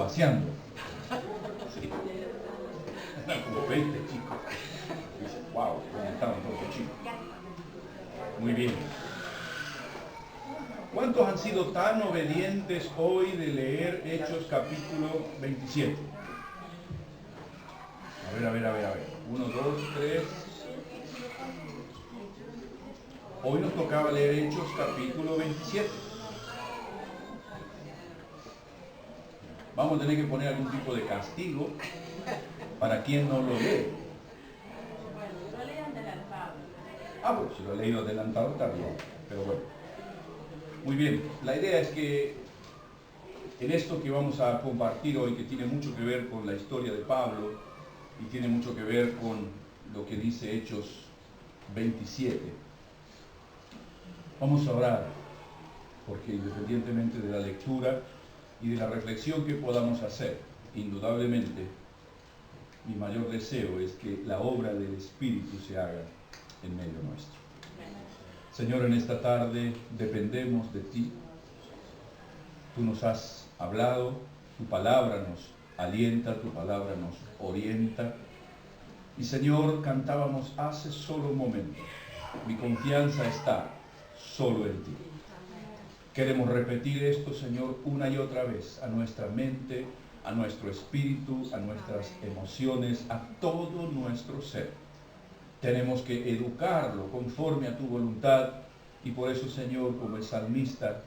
paseando. Sí. Eran como 20 chicos. Dice, wow, ¿dónde estaban todos los chicos? Muy bien. ¿Cuántos han sido tan obedientes hoy de leer Hechos capítulo 27? A ver. 1, 2, 3. Hoy nos tocaba leer Hechos capítulo 27. Vamos a tener que poner algún tipo de castigo para quien no lo lee. Lo leí adelantado. Bueno, si lo he leído adelantado está bien, pero bueno. Muy bien, la idea es que en esto que vamos a compartir hoy, que tiene mucho que ver con la historia de Pablo y tiene mucho que ver con lo que dice Hechos 27, vamos a orar, porque independientemente de la lectura y de la reflexión que podamos hacer, indudablemente, mi mayor deseo es que la obra del Espíritu se haga en medio nuestro. Señor, en esta tarde dependemos de ti. Tú nos has hablado, tu palabra nos alienta, tu palabra nos orienta. Y Señor, cantábamos hace solo un momento, mi confianza está solo en ti. Queremos repetir esto, Señor, una y otra vez a nuestra mente, a nuestro espíritu, a nuestras emociones, a todo nuestro ser. Tenemos que educarlo conforme a tu voluntad y por eso, Señor, como el salmista,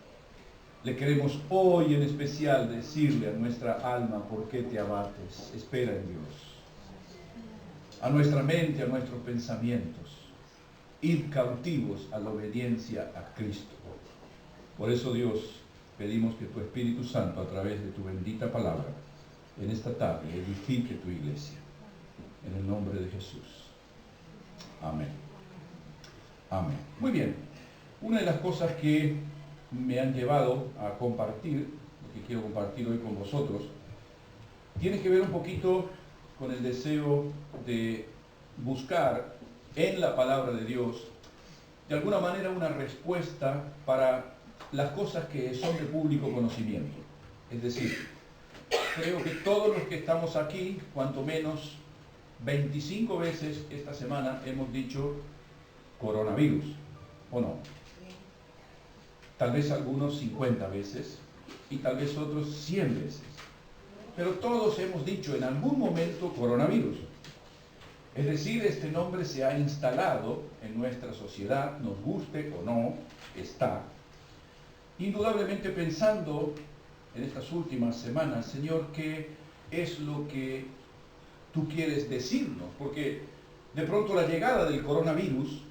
le queremos hoy en especial decirle a nuestra alma por qué te abates. Espera en Dios. A nuestra mente, a nuestros pensamientos, ir cautivos a la obediencia a Cristo. Por eso, Dios, pedimos que tu Espíritu Santo, a través de tu bendita palabra, en esta tarde edifique tu iglesia. En el nombre de Jesús. Amén. Amén. Muy bien. Una de las cosas que me han llevado a compartir, lo que quiero compartir hoy con vosotros, tiene que ver un poquito con el deseo de buscar en la palabra de Dios, de alguna manera, una respuesta para las cosas que son de público conocimiento. Es decir, creo que todos los que estamos aquí, cuanto menos 25 veces esta semana hemos dicho coronavirus, ¿o no? Tal vez algunos 50 veces y tal vez otros 100 veces. Pero todos hemos dicho en algún momento coronavirus. Es decir, este nombre se ha instalado en nuestra sociedad, nos guste o no, está. Indudablemente pensando en estas últimas semanas, Señor, ¿qué es lo que tú quieres decirnos? Porque de pronto la llegada del coronavirus,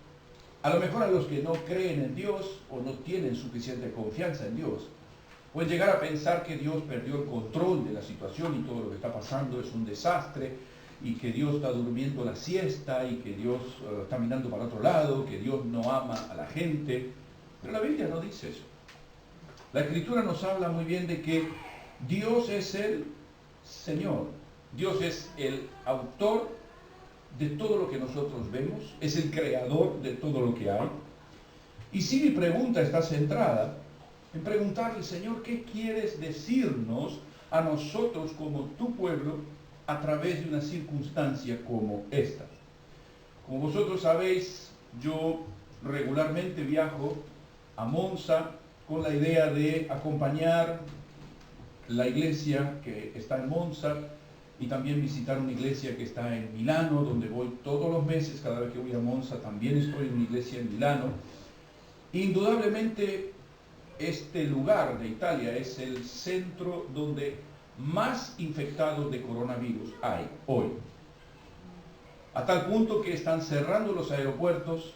a lo mejor a los que no creen en Dios o no tienen suficiente confianza en Dios, pueden llegar a pensar que Dios perdió el control de la situación y todo lo que está pasando es un desastre y que Dios está durmiendo la siesta y que Dios está mirando para otro lado, que Dios no ama a la gente. Pero la Biblia no dice eso. La Escritura nos habla muy bien de que Dios es el Señor. Dios es el autor de todo lo que nosotros vemos, es el creador de todo lo que hay. Y si mi pregunta está centrada en preguntarle, Señor, ¿qué quieres decirnos a nosotros como tu pueblo a través de una circunstancia como esta? Como vosotros sabéis, yo regularmente viajo a Monza con la idea de acompañar la iglesia que está en Monza y también visitar una iglesia que está en Milano, donde voy todos los meses. Cada vez que voy a Monza también estoy en una iglesia en Milano. Indudablemente este lugar de Italia es el centro donde más infectados de coronavirus hay hoy. A tal punto que están cerrando los aeropuertos,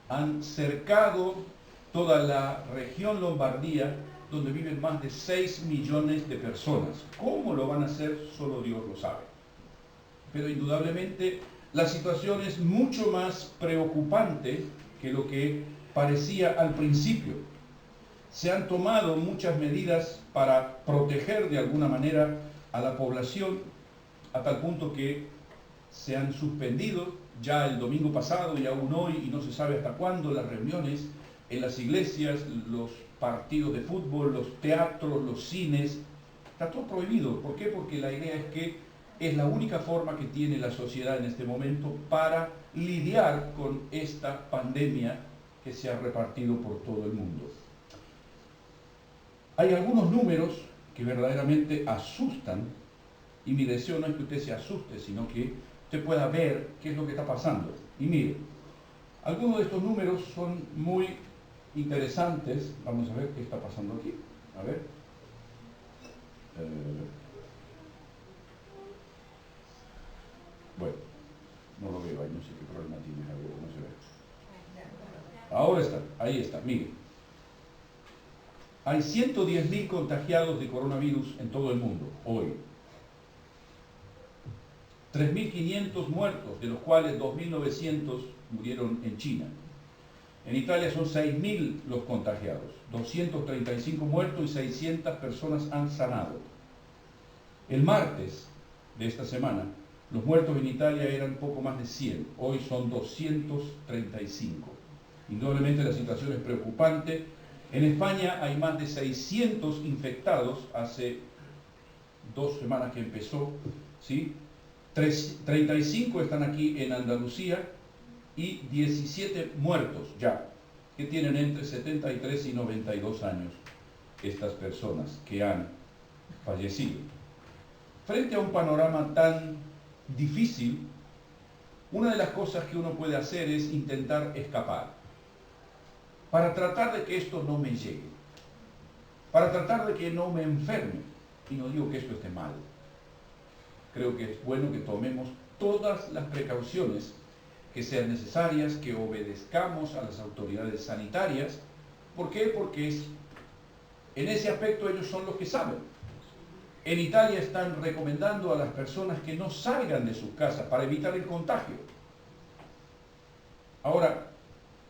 han cercado toda la región Lombardía, donde viven más de 6 millones de personas. ¿Cómo lo van a hacer? Solo Dios lo sabe. Pero indudablemente la situación es mucho más preocupante que lo que parecía al principio. Se han tomado muchas medidas para proteger de alguna manera a la población, a tal punto que se han suspendido ya el domingo pasado y aún hoy, y no se sabe hasta cuándo, las reuniones en las iglesias, los partidos de fútbol, los teatros, los cines. Está todo prohibido. ¿Por qué? Porque la idea es que es la única forma que tiene la sociedad en este momento para lidiar con esta pandemia que se ha repartido por todo el mundo. Hay algunos números que verdaderamente asustan, y mi deseo no es que usted se asuste, sino que usted pueda ver qué es lo que está pasando. Y mire, algunos de estos números son muy interesantes. Vamos a ver qué está pasando aquí. A ver. Bueno, no lo veo ahí, no sé qué problema tiene, Javier, no se ve. Ahora está, ahí está, mire. Hay 110.000 contagiados de coronavirus en todo el mundo, hoy. 3.500 muertos, de los cuales 2.900 murieron en China. En Italia son 6.000 los contagiados, 235 muertos y 600 personas han sanado. El martes de esta semana, los muertos en Italia eran poco más de 100, hoy son 235. Indudablemente la situación es preocupante. En España hay más de 600 infectados, hace 2 semanas que empezó, ¿sí? 35 están aquí en Andalucía y 17 muertos ya, que tienen entre 73 y 92 años estas personas que han fallecido. Frente a un panorama tan difícil, una de las cosas que uno puede hacer es intentar escapar, para tratar de que esto no me llegue, para tratar de que no me enferme. Y no digo que esto esté mal. Creo que es bueno que tomemos todas las precauciones que sean necesarias, que obedezcamos a las autoridades sanitarias. ¿Por qué? Porque en ese aspecto ellos son los que saben. En Italia están recomendando a las personas que no salgan de sus casas para evitar el contagio. Ahora,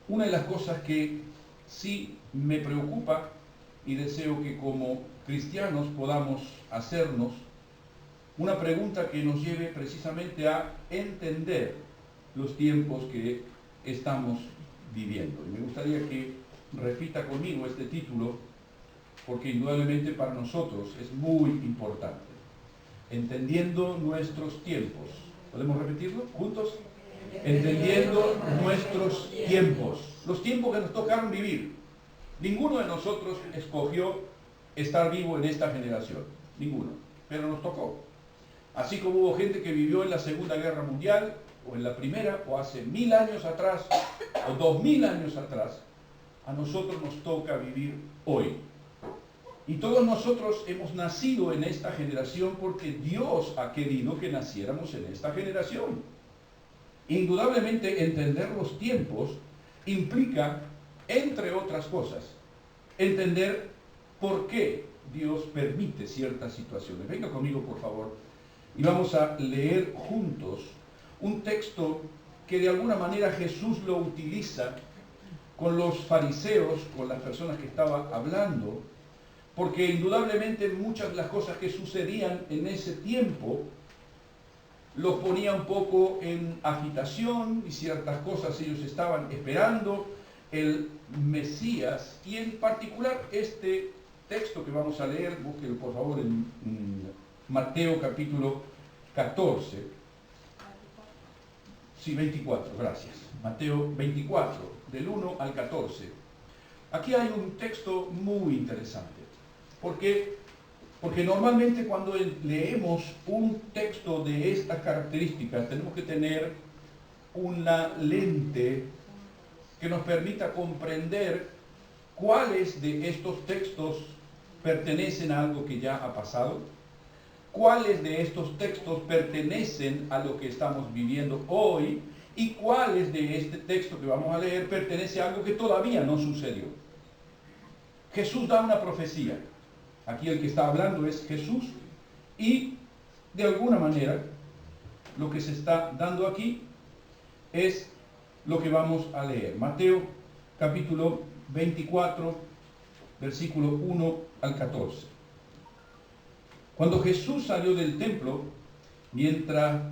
una de las cosas que sí me preocupa y deseo que como cristianos podamos hacernos una pregunta que nos lleve precisamente a entender los tiempos que estamos viviendo. Y me gustaría que repita conmigo este título, porque indudablemente para nosotros es muy importante. Entendiendo nuestros tiempos. ¿Podemos repetirlo juntos? Entendiendo nuestros tiempos. Los tiempos que nos tocaron vivir. Ninguno de nosotros escogió estar vivo en esta generación. Ninguno. Pero nos tocó. Así como hubo gente que vivió en la Segunda Guerra Mundial, o en la Primera, o hace 1000 años atrás, o 2000 años atrás, a nosotros nos toca vivir hoy. Y todos nosotros hemos nacido en esta generación porque Dios ha querido que naciéramos en esta generación. Indudablemente entender los tiempos implica, entre otras cosas, entender por qué Dios permite ciertas situaciones. Venga conmigo, por favor, y vamos a leer juntos un texto que de alguna manera Jesús lo utiliza con los fariseos, con las personas que estaba hablando, porque indudablemente muchas de las cosas que sucedían en ese tiempo los ponía un poco en agitación, y ciertas cosas ellos estaban esperando el Mesías, y en particular este texto que vamos a leer, búsquelo por favor en Mateo capítulo 14, sí, 24, gracias, Mateo 24, del 1 al 14. Aquí hay un texto muy interesante. ¿Por qué? Porque normalmente cuando leemos un texto de estas características tenemos que tener una lente que nos permita comprender cuáles de estos textos pertenecen a algo que ya ha pasado, cuáles de estos textos pertenecen a lo que estamos viviendo hoy y cuáles de este texto que vamos a leer pertenece a algo que todavía no sucedió. Jesús da una profecía. Aquí el que está hablando es Jesús y de alguna manera lo que se está dando aquí es lo que vamos a leer. Mateo capítulo 24, versículo 1 al 14. Cuando Jesús salió del templo, mientras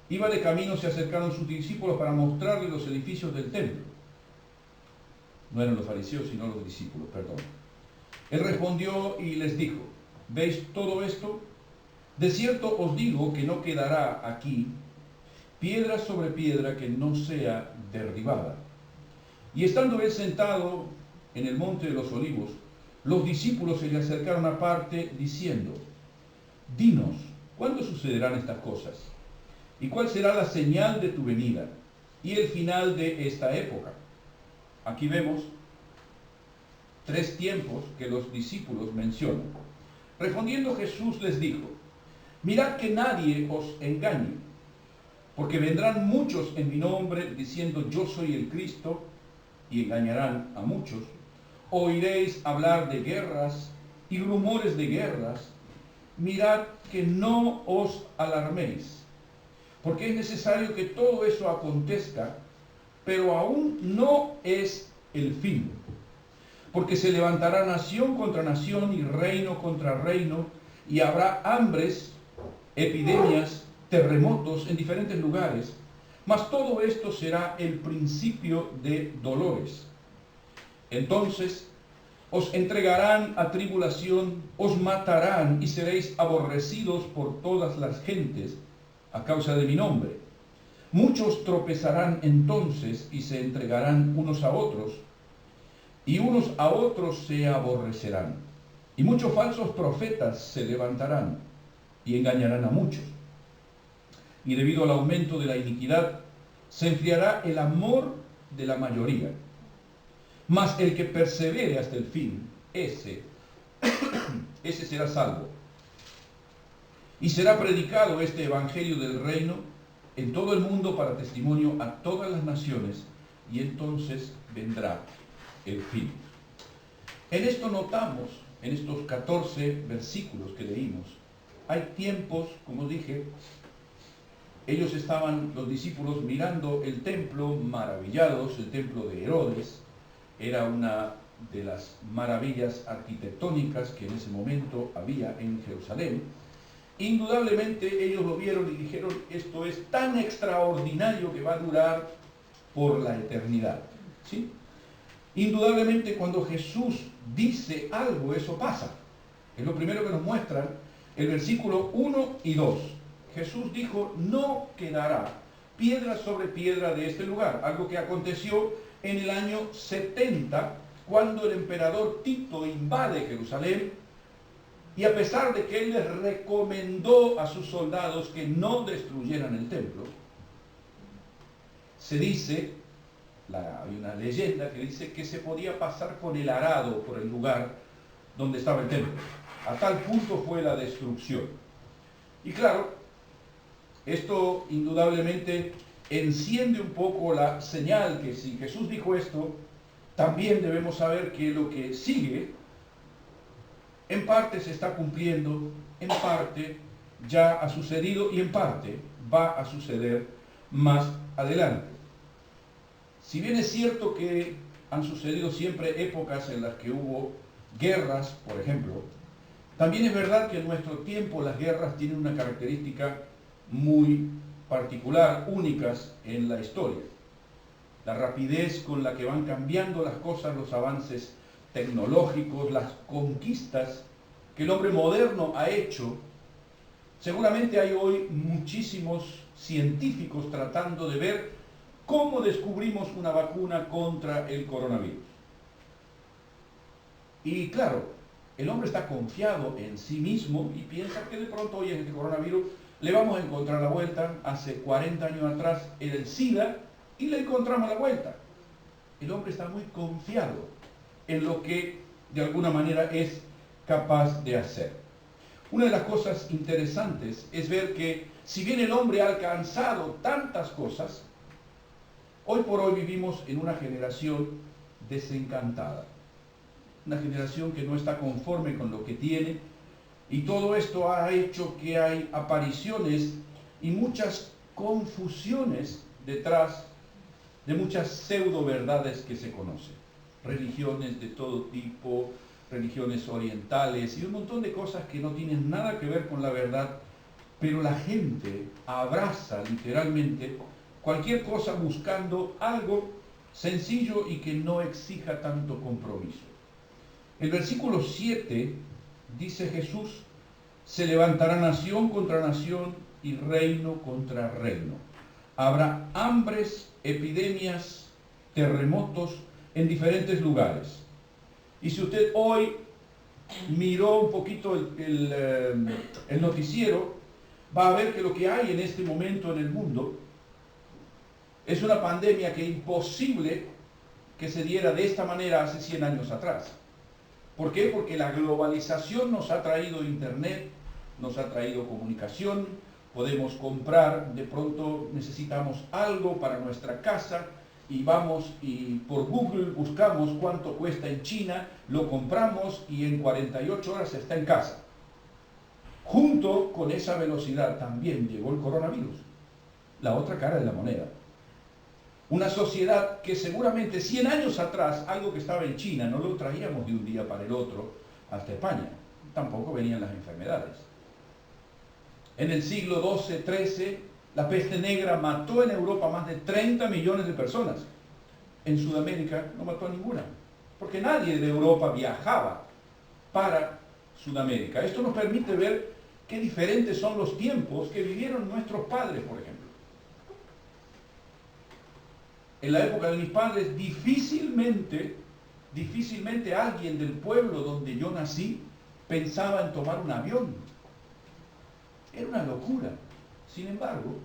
iba de camino se acercaron sus discípulos para mostrarle los edificios del templo. No eran los fariseos, sino los discípulos, perdón. Él respondió y les dijo: ¿Veis todo esto? De cierto os digo que no quedará aquí piedra sobre piedra que no sea derribada. Y estando él sentado en el monte de los olivos, los discípulos se le acercaron aparte diciendo: Dinos, ¿cuándo sucederán estas cosas? ¿Y cuál será la señal de tu venida y el final de esta época? Aquí vemos 3 tiempos que los discípulos mencionan. Respondiendo Jesús les dijo: Mirad que nadie os engañe, porque vendrán muchos en mi nombre diciendo yo soy el Cristo, y engañarán a muchos. Oiréis hablar de guerras y rumores de guerras. Mirad que no os alarméis, porque es necesario que todo eso acontezca, pero aún no es el fin. Porque se levantará nación contra nación y reino contra reino, y habrá hambres, epidemias, terremotos en diferentes lugares. Mas todo esto será el principio de dolores. Entonces os entregarán a tribulación, os matarán y seréis aborrecidos por todas las gentes a causa de mi nombre. Muchos tropezarán entonces y se entregarán unos a otros, y unos a otros se aborrecerán. Y muchos falsos profetas se levantarán y engañarán a muchos. Y debido al aumento de la iniquidad, se enfriará el amor de la mayoría. Mas el que persevere hasta el fin, ese será salvo. Y será predicado este evangelio del reino en todo el mundo para testimonio a todas las naciones, y entonces vendrá el fin. En esto notamos, en estos 14 versículos que leímos, hay tiempos, como dije, ellos estaban, los discípulos, mirando el templo, maravillados. El templo de Herodes era una de las maravillas arquitectónicas que en ese momento había en Jerusalén. Indudablemente ellos lo vieron y dijeron: esto es tan extraordinario que va a durar por la eternidad. ¿Sí? Indudablemente cuando Jesús dice algo, eso pasa. Es lo primero que nos muestran el versículo 1 y 2. Jesús dijo: no quedará piedra sobre piedra de este lugar. Algo que aconteció en el año 70, cuando el emperador Tito invade Jerusalén, y a pesar de que él les recomendó a sus soldados que no destruyeran el templo, se dice, hay una leyenda que dice que se podía pasar con el arado por el lugar donde estaba el templo. A tal punto fue la destrucción. Y claro, esto indudablemente enciende un poco la señal que si Jesús dijo esto, también debemos saber que lo que sigue, en parte se está cumpliendo, en parte ya ha sucedido y en parte va a suceder más adelante. Si bien es cierto que han sucedido siempre épocas en las que hubo guerras, por ejemplo, también es verdad que en nuestro tiempo las guerras tienen una característica muy particular, únicas en la historia. La rapidez con la que van cambiando las cosas, los avances tecnológicos, las conquistas que el hombre moderno ha hecho. Seguramente hay hoy muchísimos científicos tratando de ver cómo descubrimos una vacuna contra el coronavirus. Y claro, el hombre está confiado en sí mismo y piensa que de pronto hoy en este coronavirus le vamos a encontrar la vuelta. Hace 40 años atrás era el SIDA y le encontramos la vuelta. El hombre está muy confiado en lo que de alguna manera es capaz de hacer. Una de las cosas interesantes es ver que si bien el hombre ha alcanzado tantas cosas, hoy por hoy vivimos en una generación desencantada. Una generación que no está conforme con lo que tiene, y todo esto ha hecho que hay apariciones y muchas confusiones detrás de muchas pseudo verdades que se conocen. Religiones de todo tipo, religiones orientales y un montón de cosas que no tienen nada que ver con la verdad, pero la gente abraza literalmente cualquier cosa buscando algo sencillo y que no exija tanto compromiso. El versículo 7 dice Jesús, se levantará nación contra nación y reino contra reino. Habrá hambres, epidemias, terremotos en diferentes lugares. Y si usted hoy miró un poquito el noticiero, va a ver que lo que hay en este momento en el mundo es una pandemia que es imposible que se diera de esta manera hace 100 años atrás. ¿Por qué? Porque la globalización nos ha traído internet, nos ha traído comunicación, podemos comprar, de pronto necesitamos algo para nuestra casa y vamos y por Google buscamos cuánto cuesta en China, lo compramos y en 48 horas está en casa. Junto con esa velocidad también llegó el coronavirus, la otra cara de la moneda. Una sociedad que seguramente 100 años atrás, algo que estaba en China, no lo traíamos de un día para el otro hasta España. Tampoco venían las enfermedades. En el siglo XII, XIII, la peste negra mató en Europa más de 30 millones de personas. En Sudamérica no mató a ninguna, porque nadie de Europa viajaba para Sudamérica. Esto nos permite ver qué diferentes son los tiempos que vivieron nuestros padres, por ejemplo. En la época de mis padres, difícilmente alguien del pueblo donde yo nací pensaba en tomar un avión. Era una locura. Sin embargo,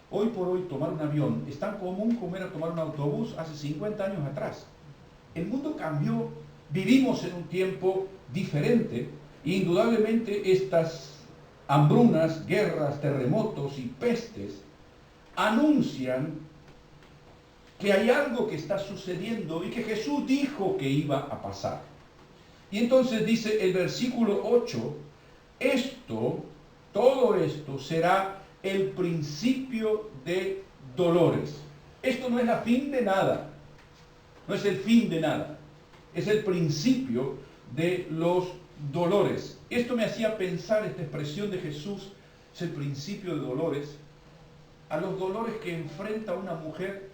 hoy por hoy tomar un avión es tan común como era tomar un autobús hace 50 años atrás. El mundo cambió, vivimos en un tiempo diferente e indudablemente estas hambrunas, guerras, terremotos y pestes anuncian que hay algo que está sucediendo y que Jesús dijo que iba a pasar. Y entonces dice el versículo 8, todo esto será el principio de dolores. Esto no es el fin de nada, no es el fin de nada, es el principio de los dolores. Esto me hacía pensar, esta expresión de Jesús, es el principio de dolores, a los dolores que enfrenta una mujer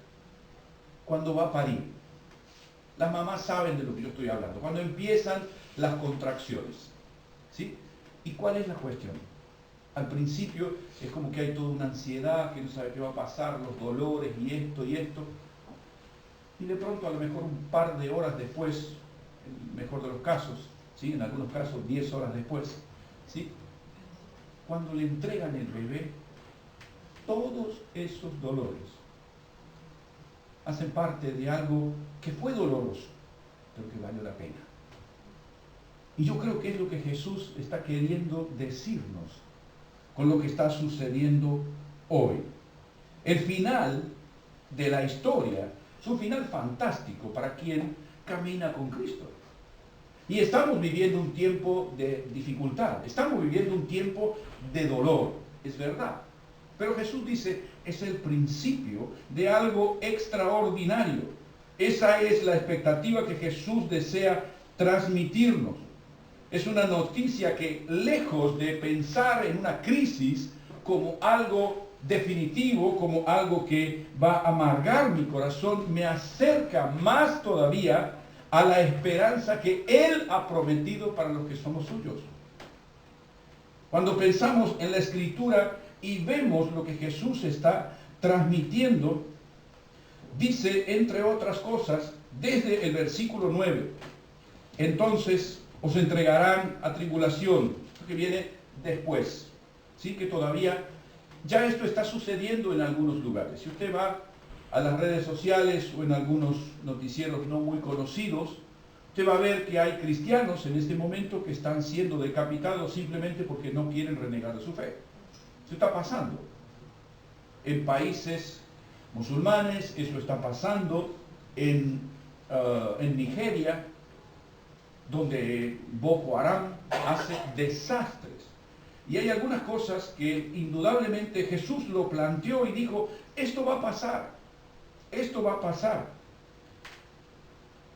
cuando va a parir. Las mamás saben de lo que yo estoy hablando, cuando empiezan las contracciones, ¿sí? ¿Y cuál es la cuestión? Al principio es como que hay toda una ansiedad, que no sabe qué va a pasar, los dolores y esto, y de pronto a lo mejor un par de horas después, en el mejor de los casos, ¿sí? En algunos casos 10 horas después, ¿sí? Cuando le entregan el bebé, todos esos dolores hacen parte de algo que fue doloroso, pero que valió la pena. Y yo creo que es lo que Jesús está queriendo decirnos con lo que está sucediendo hoy. El final de la historia es un final fantástico para quien camina con Cristo. Y estamos viviendo un tiempo de dificultad, estamos viviendo un tiempo de dolor, es verdad. Pero Jesús dice, es el principio de algo extraordinario. Esa es la expectativa que Jesús desea transmitirnos. Es una noticia que, lejos de pensar en una crisis como algo definitivo, como algo que va a amargar mi corazón, me acerca más todavía a la esperanza que Él ha prometido para los que somos suyos. Cuando pensamos en la Escritura y vemos lo que Jesús está transmitiendo, dice, entre otras cosas, desde el versículo 9, entonces os entregarán a tribulación, que viene después, ¿sí? Que todavía, ya esto está sucediendo en algunos lugares. Si usted va a las redes sociales o en algunos noticieros no muy conocidos, usted va a ver que hay cristianos en este momento que están siendo decapitados simplemente porque no quieren renegar de su fe. Eso está pasando. En países musulmanes, eso está pasando en Nigeria, donde Boko Haram hace desastres. Y hay algunas cosas que indudablemente Jesús lo planteó y dijo, esto va a pasar, esto va a pasar.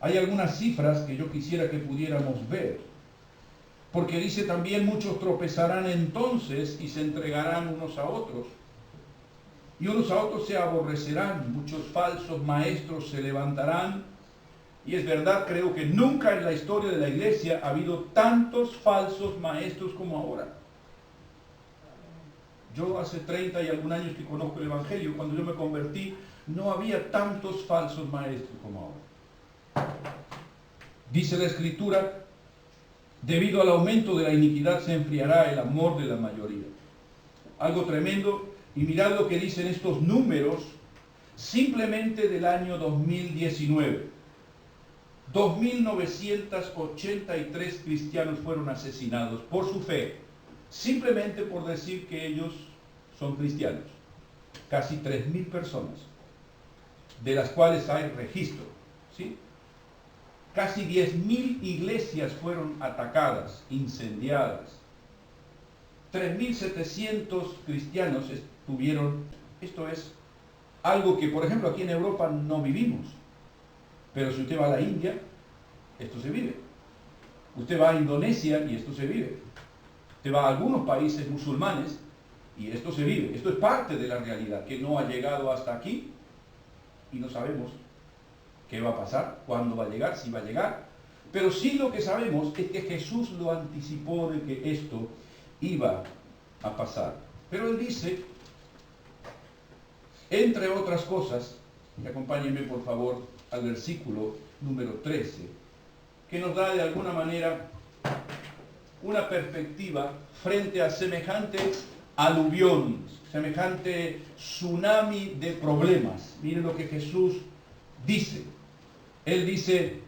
Hay algunas cifras que yo quisiera que pudiéramos ver, porque dice también, muchos tropezarán entonces y se entregarán unos a otros, y unos a otros se aborrecerán, muchos falsos maestros se levantarán Y es verdad, creo que nunca en la historia de la iglesia ha habido tantos falsos maestros como ahora. Yo hace 30 y algún años que conozco el Evangelio, cuando yo me convertí, no había tantos falsos maestros como ahora. Dice la Escritura, debido al aumento de la iniquidad se enfriará el amor de la mayoría. Algo tremendo, y mirad lo que dicen estos números simplemente del año 2019. 2.983 cristianos fueron asesinados por su fe, simplemente por decir que ellos son cristianos. Casi 3.000 personas, de las cuales hay registro, ¿sí? Casi 10.000 iglesias fueron atacadas, incendiadas. 3.700 cristianos estuvieron. Esto es algo que, por ejemplo, aquí en Europa no vivimos. Pero si usted va a la India, esto se vive. Usted va a Indonesia y esto se vive. Usted va a algunos países musulmanes y esto se vive. Esto es parte de la realidad que no ha llegado hasta aquí y no sabemos qué va a pasar, cuándo va a llegar, si va a llegar. Pero sí lo que sabemos es que Jesús lo anticipó de que esto iba a pasar. Pero Él dice, entre otras cosas, y acompáñenme por favor al versículo número 13, que nos da de alguna manera una perspectiva frente a semejante aluvión, semejante tsunami de problemas. Miren lo que Jesús dice. Él dice,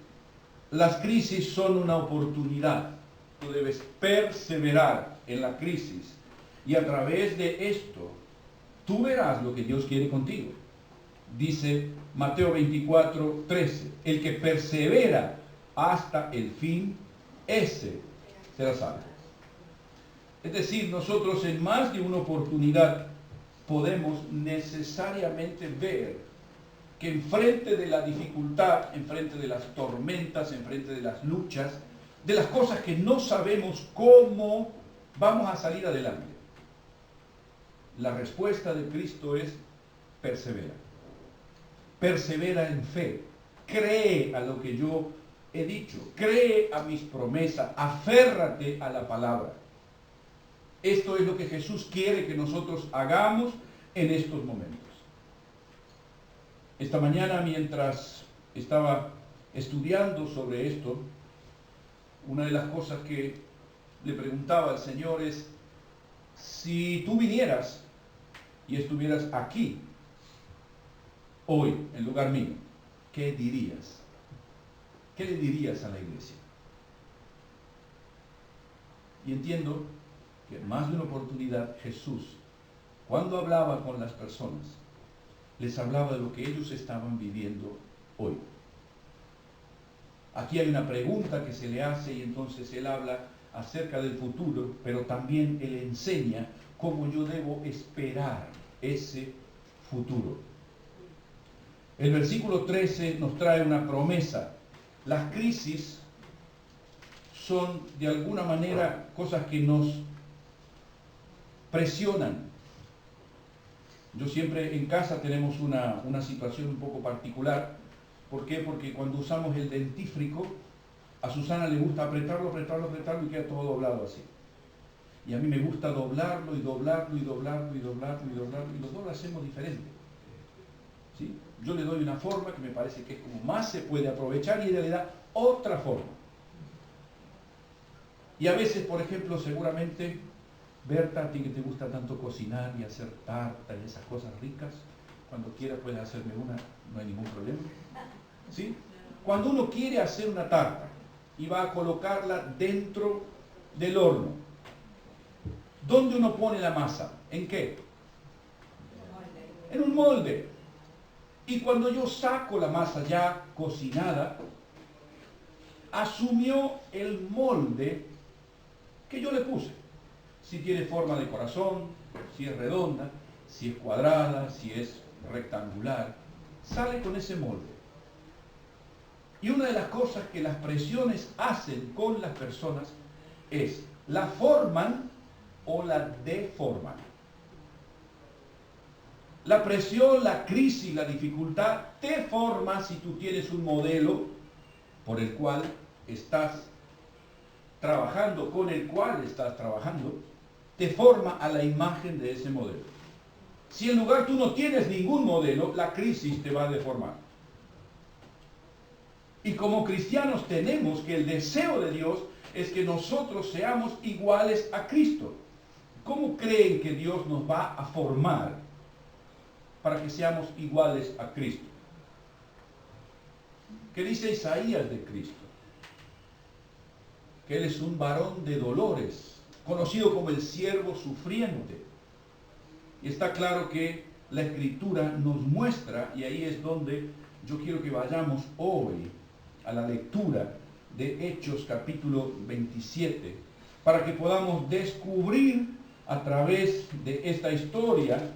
las crisis son una oportunidad. Tú debes perseverar en la crisis y a través de esto tú verás lo que Dios quiere contigo. Dice Mateo 24:13, el que persevera hasta el fin, ese será salvo. Es decir, nosotros en más de una oportunidad podemos necesariamente ver que enfrente de la dificultad, enfrente de las tormentas, enfrente de las luchas, de las cosas que no sabemos cómo vamos a salir adelante, la respuesta de Cristo es persevera. Persevera en fe. Cree a lo que yo he dicho. Cree a mis promesas. Aférrate a la palabra. Esto es lo que Jesús quiere que nosotros hagamos en estos momentos. Esta mañana, mientras estaba estudiando sobre esto, una de las cosas que le preguntaba al Señor es, si tú vinieras y estuvieras aquí, hoy, en lugar mío, ¿qué dirías? ¿Qué le dirías a la iglesia? Y entiendo que en más de una oportunidad Jesús, cuando hablaba con las personas, les hablaba de lo que ellos estaban viviendo hoy. Aquí hay una pregunta que se le hace y entonces él habla acerca del futuro, pero también él enseña cómo yo debo esperar ese futuro. El versículo 13 nos trae una promesa. Las crisis son de alguna manera cosas que nos presionan. Yo siempre en casa tenemos una situación un poco particular. ¿Por qué? Porque cuando usamos el dentífrico, a Susana le gusta apretarlo y queda todo doblado así. Y a mí me gusta doblarlo y los dos lo hacemos diferente. ¿Sí? Yo le doy una forma que me parece que es como más se puede aprovechar y ella le da otra forma. Y a veces, por ejemplo, seguramente, Berta, a ti que te gusta tanto cocinar y hacer tarta y esas cosas ricas, cuando quiera puedes hacerme una, no hay ningún problema. ¿Sí? Cuando uno quiere hacer una tarta y va a colocarla dentro del horno, ¿dónde uno pone la masa? ¿En qué? En un molde. Y cuando yo saco la masa ya cocinada, asumió el molde que yo le puse. Si tiene forma de corazón, si es redonda, si es cuadrada, si es rectangular, sale con ese molde. Y una de las cosas que las presiones hacen con las personas es, la forman o la deforman. La presión, la crisis, la dificultad te forma si tú tienes un modelo por el cual estás trabajando, con el cual estás trabajando, te forma a la imagen de ese modelo. Si en lugar tú no tienes ningún modelo, la crisis te va a deformar. Y como cristianos tenemos que el deseo de Dios es que nosotros seamos iguales a Cristo. ¿Cómo creen que Dios nos va a formar para que seamos iguales a Cristo? ¿Qué dice Isaías de Cristo? Que Él es un varón de dolores, conocido como el siervo sufriente. Y está claro que la Escritura nos muestra, y ahí es donde yo quiero que vayamos hoy a la lectura de Hechos capítulo 27, para que podamos descubrir a través de esta historia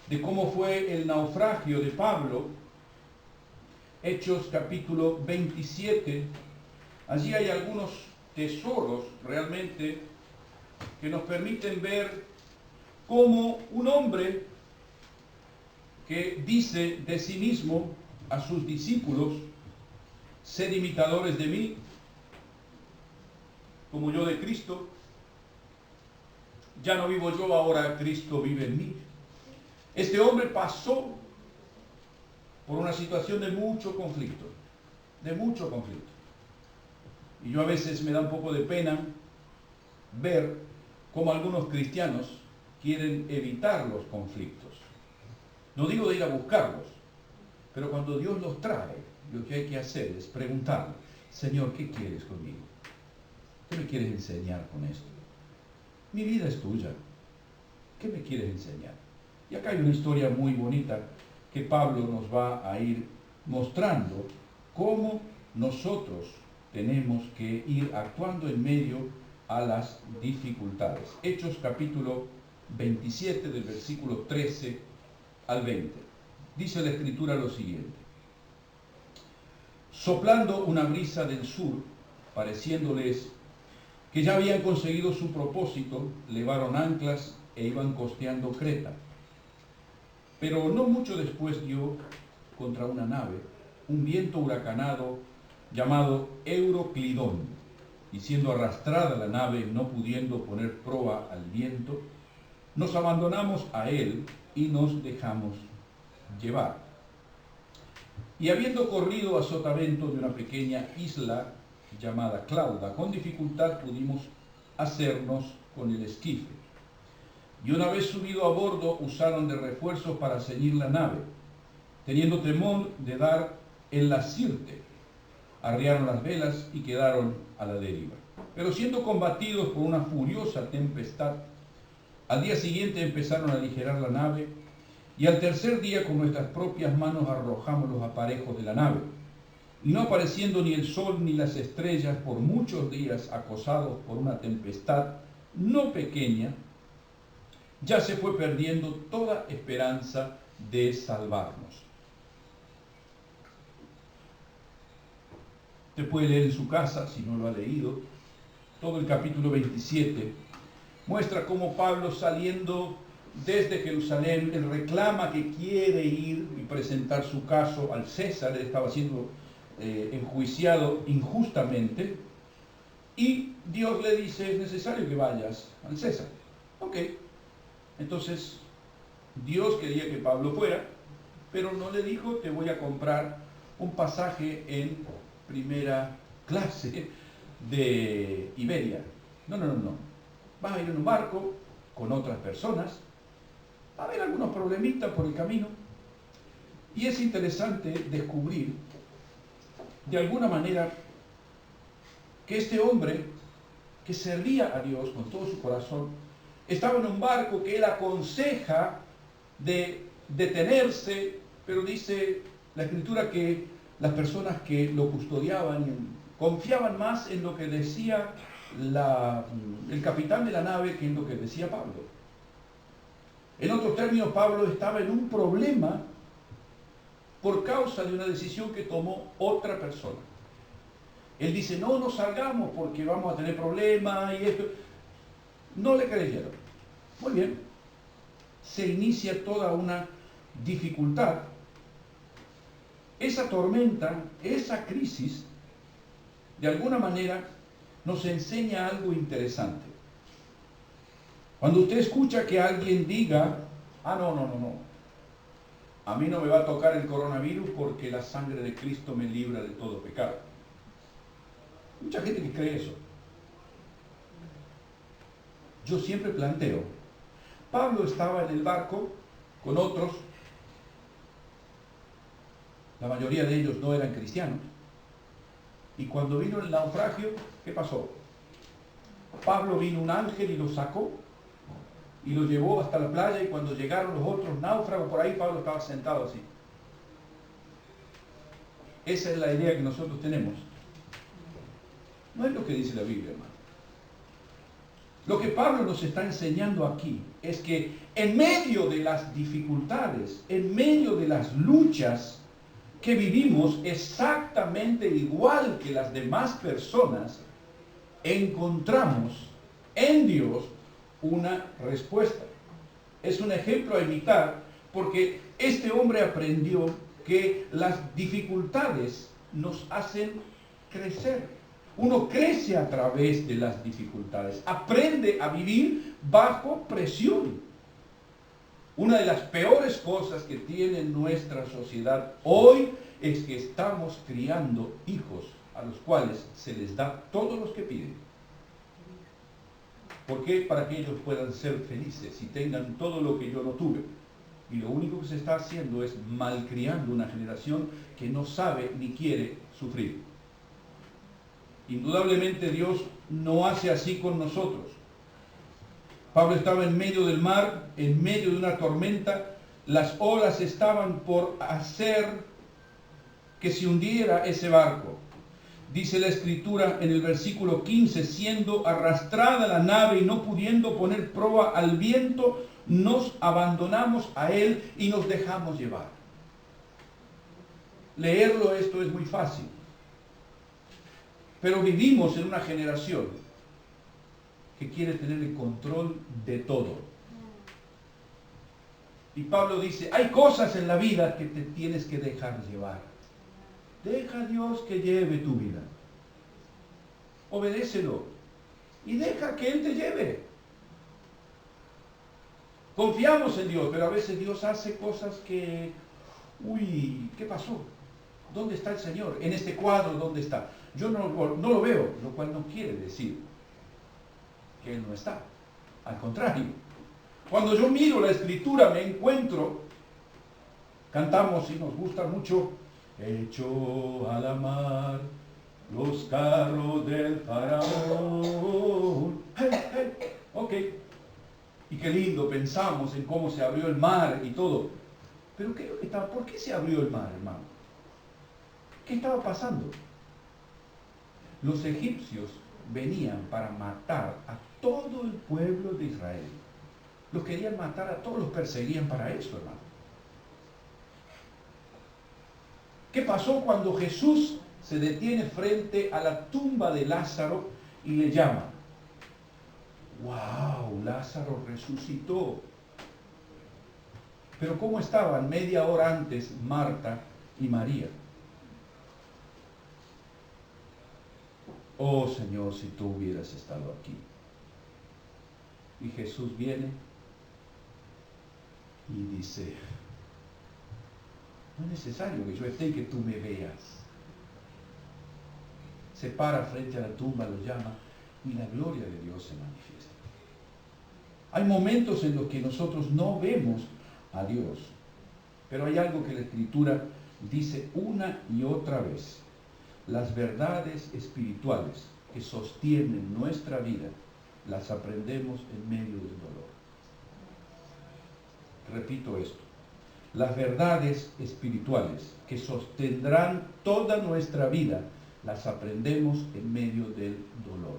de cómo fue el naufragio de Pablo. Hechos capítulo 27, allí hay algunos tesoros realmente que nos permiten ver cómo un hombre que dice de sí mismo a sus discípulos: sed imitadores de mí, como yo de Cristo. Ya no vivo yo, ahora Cristo vive en mí. Este hombre pasó por una situación de mucho conflicto, Y yo a veces me da un poco de pena ver cómo algunos cristianos quieren evitar los conflictos. No digo de ir a buscarlos, pero cuando Dios los trae, lo que hay que hacer es preguntarle: Señor, ¿qué quieres conmigo? ¿Qué me quieres enseñar con esto? Mi vida es tuya. ¿Qué me quieres enseñar? Y acá hay una historia muy bonita que Pablo nos va a ir mostrando cómo nosotros tenemos que ir actuando en medio a las dificultades. Hechos capítulo 27 del versículo 13 al 20. Dice la Escritura lo siguiente: soplando una brisa del sur, pareciéndoles que ya habían conseguido su propósito, levaron anclas e iban costeando Creta. Pero no mucho después dio contra una nave un viento huracanado llamado Euroclidón, y siendo arrastrada la nave, no pudiendo poner proa al viento, nos abandonamos a él y nos dejamos llevar. Y habiendo corrido a sotavento de una pequeña isla llamada Clauda, con dificultad pudimos hacernos con el esquife. Y una vez subido a bordo, usaron de refuerzos para ceñir la nave, teniendo temor de dar en la sirte. Arriaron las velas y quedaron a la deriva. Pero siendo combatidos por una furiosa tempestad, al día siguiente empezaron a aligerar la nave, y al tercer día con nuestras propias manos arrojamos los aparejos de la nave. Y no apareciendo ni el sol ni las estrellas por muchos días, acosados por una tempestad no pequeña, ya se fue perdiendo toda esperanza de salvarnos. Usted puede leer en su casa, si no lo ha leído, todo el capítulo 27. Muestra cómo Pablo, saliendo desde Jerusalén, él reclama que quiere ir y presentar su caso al César. Él estaba siendo enjuiciado injustamente, y Dios le dice: es necesario que vayas al César. Ok. Entonces, Dios quería que Pablo fuera, pero no le dijo: te voy a comprar un pasaje en primera clase de Iberia. No. Vas a ir en un barco con otras personas, va a haber algunos problemitas por el camino, y es interesante descubrir, de alguna manera, que este hombre, que servía a Dios con todo su corazón, estaba en un barco que él aconseja de detenerse, pero dice la Escritura que las personas que lo custodiaban confiaban más en lo que decía el capitán de la nave que en lo que decía Pablo. En otros términos, Pablo estaba en un problema por causa de una decisión que tomó otra persona. Él dice: no salgamos porque vamos a tener problemas y esto. No le creyeron. Muy bien. Se inicia toda una dificultad. Esa tormenta, esa crisis, de alguna manera nos enseña algo interesante. Cuando usted escucha que alguien diga, no, a mí no me va a tocar el coronavirus porque la sangre de Cristo me libra de todo pecado. Mucha gente que cree eso. Yo siempre planteo, Pablo estaba en el barco con otros, la mayoría de ellos no eran cristianos, y cuando vino el naufragio, ¿qué pasó? Pablo vino un ángel y lo sacó y lo llevó hasta la playa, y cuando llegaron los otros náufragos por ahí, Pablo estaba sentado así. Esa es la idea que nosotros tenemos. No es lo que dice la Biblia, hermano. Lo que Pablo nos está enseñando aquí es que en medio de las dificultades, en medio de las luchas que vivimos exactamente igual que las demás personas, encontramos en Dios una respuesta. Es un ejemplo a imitar, porque este hombre aprendió que las dificultades nos hacen crecer. Uno crece a través de las dificultades, aprende a vivir bajo presión. Una de las peores cosas que tiene nuestra sociedad hoy es que estamos criando hijos a los cuales se les da todo lo que piden. ¿Por qué? Para que ellos puedan ser felices y tengan todo lo que yo no tuve. Y lo único que se está haciendo es malcriando una generación que no sabe ni quiere sufrir. Indudablemente Dios no hace así con nosotros. Pablo estaba en medio del mar, en medio de una tormenta. Las olas estaban por hacer que se hundiera ese barco. Dice la Escritura en el versículo 15, siendo arrastrada la nave y no pudiendo poner proa al viento, nos abandonamos a él y nos dejamos llevar. Leerlo esto es muy fácil. Pero vivimos en una generación que quiere tener el control de todo. Y Pablo dice, hay cosas en la vida que te tienes que dejar llevar. Deja a Dios que lleve tu vida. Obedécelo. Y deja que Él te lleve. Confiamos en Dios, pero a veces Dios hace cosas que... ¿qué pasó? ¿Dónde está el Señor? En este cuadro, ¿dónde está? Yo no lo veo, lo cual no quiere decir que Él no está. Al contrario. Cuando yo miro la Escritura me encuentro, cantamos y nos gusta mucho, echó a la mar los carros del faraón. Ok. Y qué lindo, pensamos en cómo se abrió el mar y todo. Pero ¿por qué se abrió el mar, hermano? ¿Qué estaba pasando? Los egipcios venían para matar a todo el pueblo de Israel. Los querían matar a todos, los perseguían para eso, hermano. ¿Qué pasó cuando Jesús se detiene frente a la tumba de Lázaro y le llama? ¡Wow! Lázaro resucitó. Pero ¿cómo estaban media hora antes Marta y María? Oh Señor, si tú hubieras estado aquí. Y Jesús viene y dice, no es necesario que yo esté y que tú me veas. Se para frente a la tumba, lo llama y la gloria de Dios se manifiesta. Hay momentos en los que nosotros no vemos a Dios, pero hay algo que la Escritura dice una y otra vez. Las verdades espirituales que sostienen nuestra vida las aprendemos en medio del dolor. Repito esto. Las verdades espirituales que sostendrán toda nuestra vida las aprendemos en medio del dolor.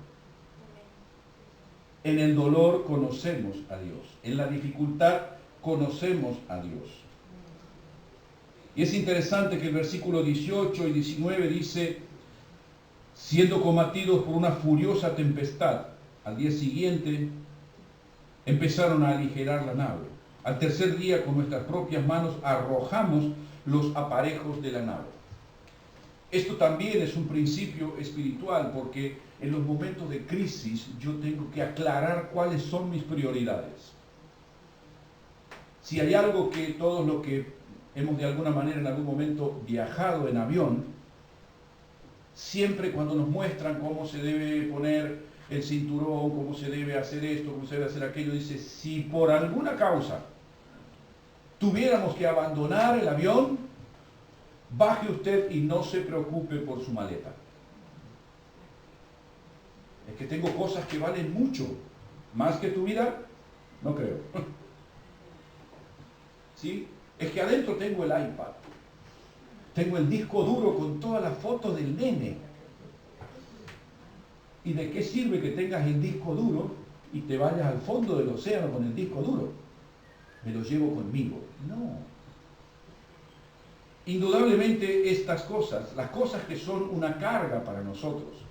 En el dolor conocemos a Dios. En la dificultad conocemos a Dios. Y es interesante que el versículo 18 y 19 dice, siendo combatidos por una furiosa tempestad, al día siguiente empezaron a aligerar la nave. Al tercer día, con nuestras propias manos, arrojamos los aparejos de la nave. Esto también es un principio espiritual, porque en los momentos de crisis yo tengo que aclarar cuáles son mis prioridades. Si hay algo que todos los que hemos de alguna manera en algún momento viajado en avión, siempre cuando nos muestran cómo se debe poner el cinturón, cómo se debe hacer esto, cómo se debe hacer aquello, dice, si por alguna causa tuviéramos que abandonar el avión, baje usted y no se preocupe por su maleta. Es que tengo cosas que valen mucho, más que tu vida, no creo. ¿Sí? Es que adentro tengo el iPad, tengo el disco duro con todas las fotos del nene. ¿Y de qué sirve que tengas el disco duro y te vayas al fondo del océano con el disco duro? Me lo llevo conmigo. No. Indudablemente estas cosas, las cosas que son una carga para nosotros,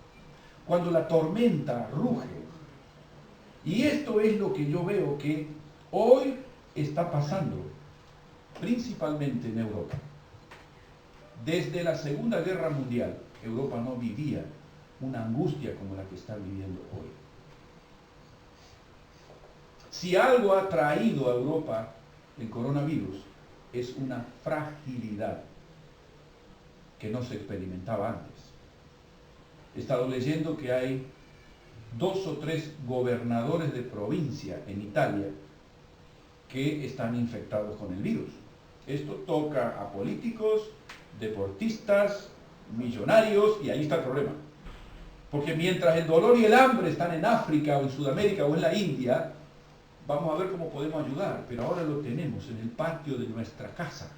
cuando la tormenta ruge, y esto es lo que yo veo que hoy está pasando, principalmente en Europa. Desde la Segunda Guerra Mundial, Europa no vivía una angustia como la que está viviendo hoy. Si algo ha traído a Europa el coronavirus, es una fragilidad que no se experimentaba antes. He estado leyendo que hay 2 o 3 gobernadores de provincia en Italia que están infectados con el virus. Esto toca a políticos, deportistas, millonarios, y ahí está el problema. Porque mientras el dolor y el hambre están en África o en Sudamérica o en la India, vamos a ver cómo podemos ayudar, pero ahora lo tenemos en el patio de nuestra casa.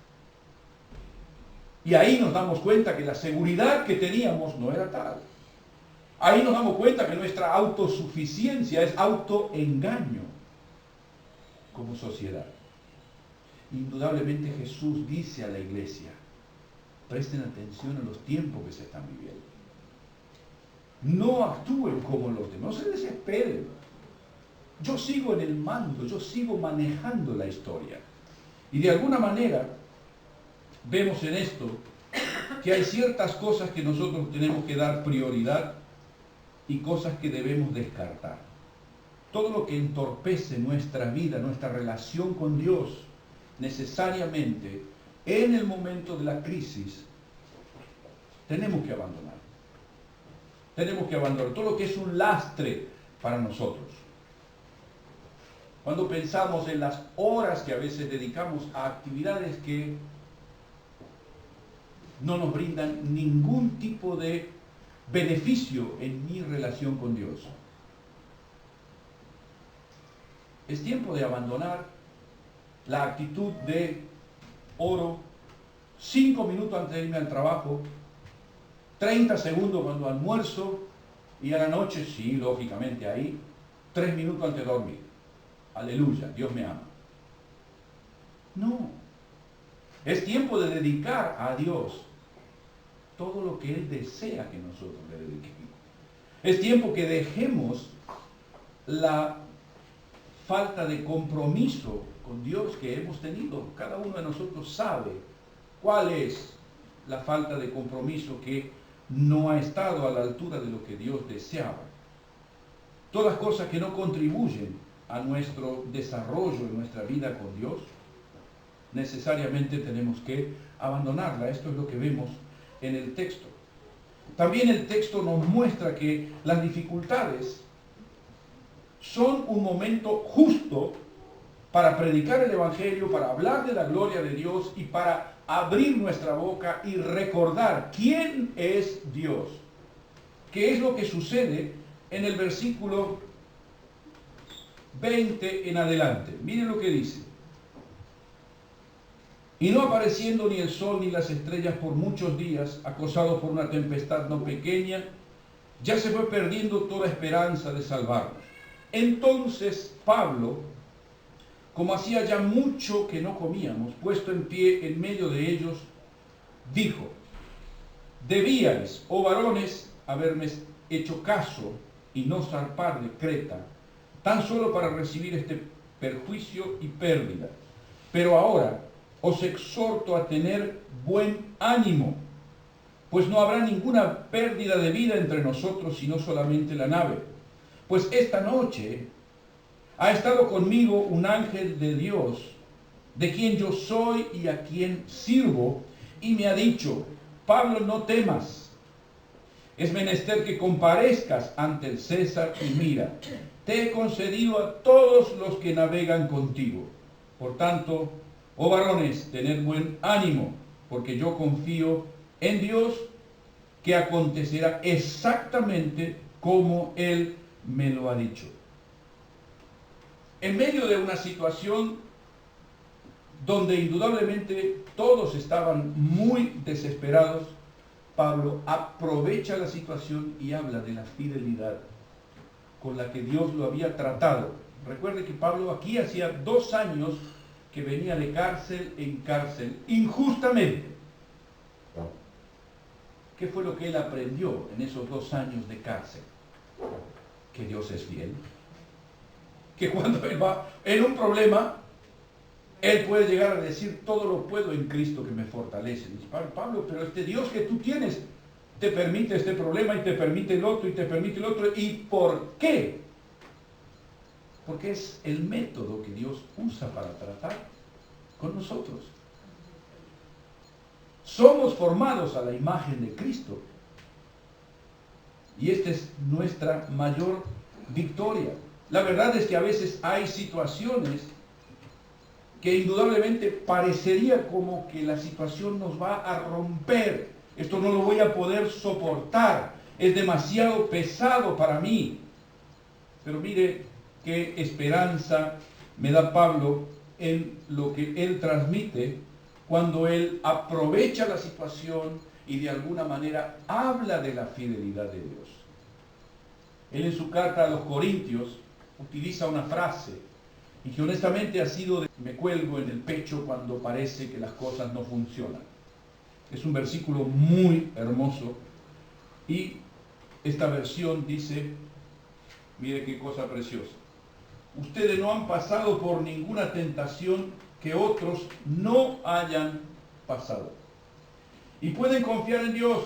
Y ahí nos damos cuenta que la seguridad que teníamos no era tal. Ahí nos damos cuenta que nuestra autosuficiencia es autoengaño como sociedad. Indudablemente Jesús dice a la iglesia, presten atención a los tiempos que se están viviendo. No actúen como los demás, no se desesperen. Yo sigo en el mando, yo sigo manejando la historia. Y de alguna manera vemos en esto que hay ciertas cosas que nosotros tenemos que dar prioridad y cosas que debemos descartar. Todo lo que entorpece nuestra vida, nuestra relación con Dios, necesariamente en el momento de la crisis tenemos que abandonar. Tenemos que abandonar todo lo que es un lastre para nosotros. Cuando pensamos en las horas que a veces dedicamos a actividades que no nos brindan ningún tipo de beneficio en mi relación con Dios. Es tiempo de abandonar la actitud de oro 5 minutos antes de irme al trabajo, 30 segundos cuando almuerzo y a la noche, sí, lógicamente ahí, 3 minutos antes de dormir. Aleluya, Dios me ama. No. Es tiempo de dedicar a Dios todo lo que Él desea que nosotros le dediquemos. Es tiempo que dejemos la falta de compromiso con Dios que hemos tenido. Cada uno de nosotros sabe cuál es la falta de compromiso que no ha estado a la altura de lo que Dios deseaba. Todas las cosas que no contribuyen a nuestro desarrollo en nuestra vida con Dios, necesariamente tenemos que abandonarla. Esto es lo que vemos en el texto. También el texto nos muestra que las dificultades son un momento justo para predicar el Evangelio, para hablar de la gloria de Dios y para abrir nuestra boca y recordar quién es Dios. ¿Qué es lo que sucede en el versículo 20 en adelante? Miren lo que dice. Y no apareciendo ni el sol ni las estrellas por muchos días, acosados por una tempestad no pequeña, ya se fue perdiendo toda esperanza de salvarnos. Entonces Pablo, como hacía ya mucho que no comíamos, puesto en pie en medio de ellos, dijo: debíais, oh varones, haberme hecho caso y no zarpar de Creta, tan solo para recibir este perjuicio y pérdida. Pero ahora os exhorto a tener buen ánimo, pues no habrá ninguna pérdida de vida entre nosotros, sino solamente la nave. Pues esta noche ha estado conmigo un ángel de Dios, de quien yo soy y a quien sirvo, y me ha dicho: Pablo, no temas. Es menester que comparezcas ante el César, y mira, te he concedido a todos los que navegan contigo. Por tanto, oh varones, tened buen ánimo, porque yo confío en Dios, que acontecerá exactamente como Él me lo ha dicho. En medio de una situación donde indudablemente todos estaban muy desesperados, Pablo aprovecha la situación y habla de la fidelidad con la que Dios lo había tratado. Recuerde que Pablo aquí hacía 2 años que venía de cárcel en cárcel, injustamente. ¿Qué fue lo que él aprendió en esos 2 años de cárcel? Que Dios es fiel. Que cuando él va en un problema, él puede llegar a decir: todo lo puedo en Cristo que me fortalece. Dice Pablo, pero este Dios que tú tienes te permite este problema y te permite el otro y te permite el otro. ¿Y por qué? Porque es el método que Dios usa para tratar con nosotros. Somos formados a la imagen de Cristo. Y esta es nuestra mayor victoria. La verdad es que a veces hay situaciones que indudablemente parecería como que la situación nos va a romper. Esto no lo voy a poder soportar. Es demasiado pesado para mí. Pero mire qué esperanza me da Pablo en lo que él transmite cuando él aprovecha la situación y de alguna manera habla de la fidelidad de Dios. Él en su carta a los Corintios utiliza una frase y que honestamente ha sido me cuelgo en el pecho cuando parece que las cosas no funcionan. Es un versículo muy hermoso y esta versión dice, mire qué cosa preciosa: ustedes no han pasado por ninguna tentación que otros no hayan pasado. Y pueden confiar en Dios,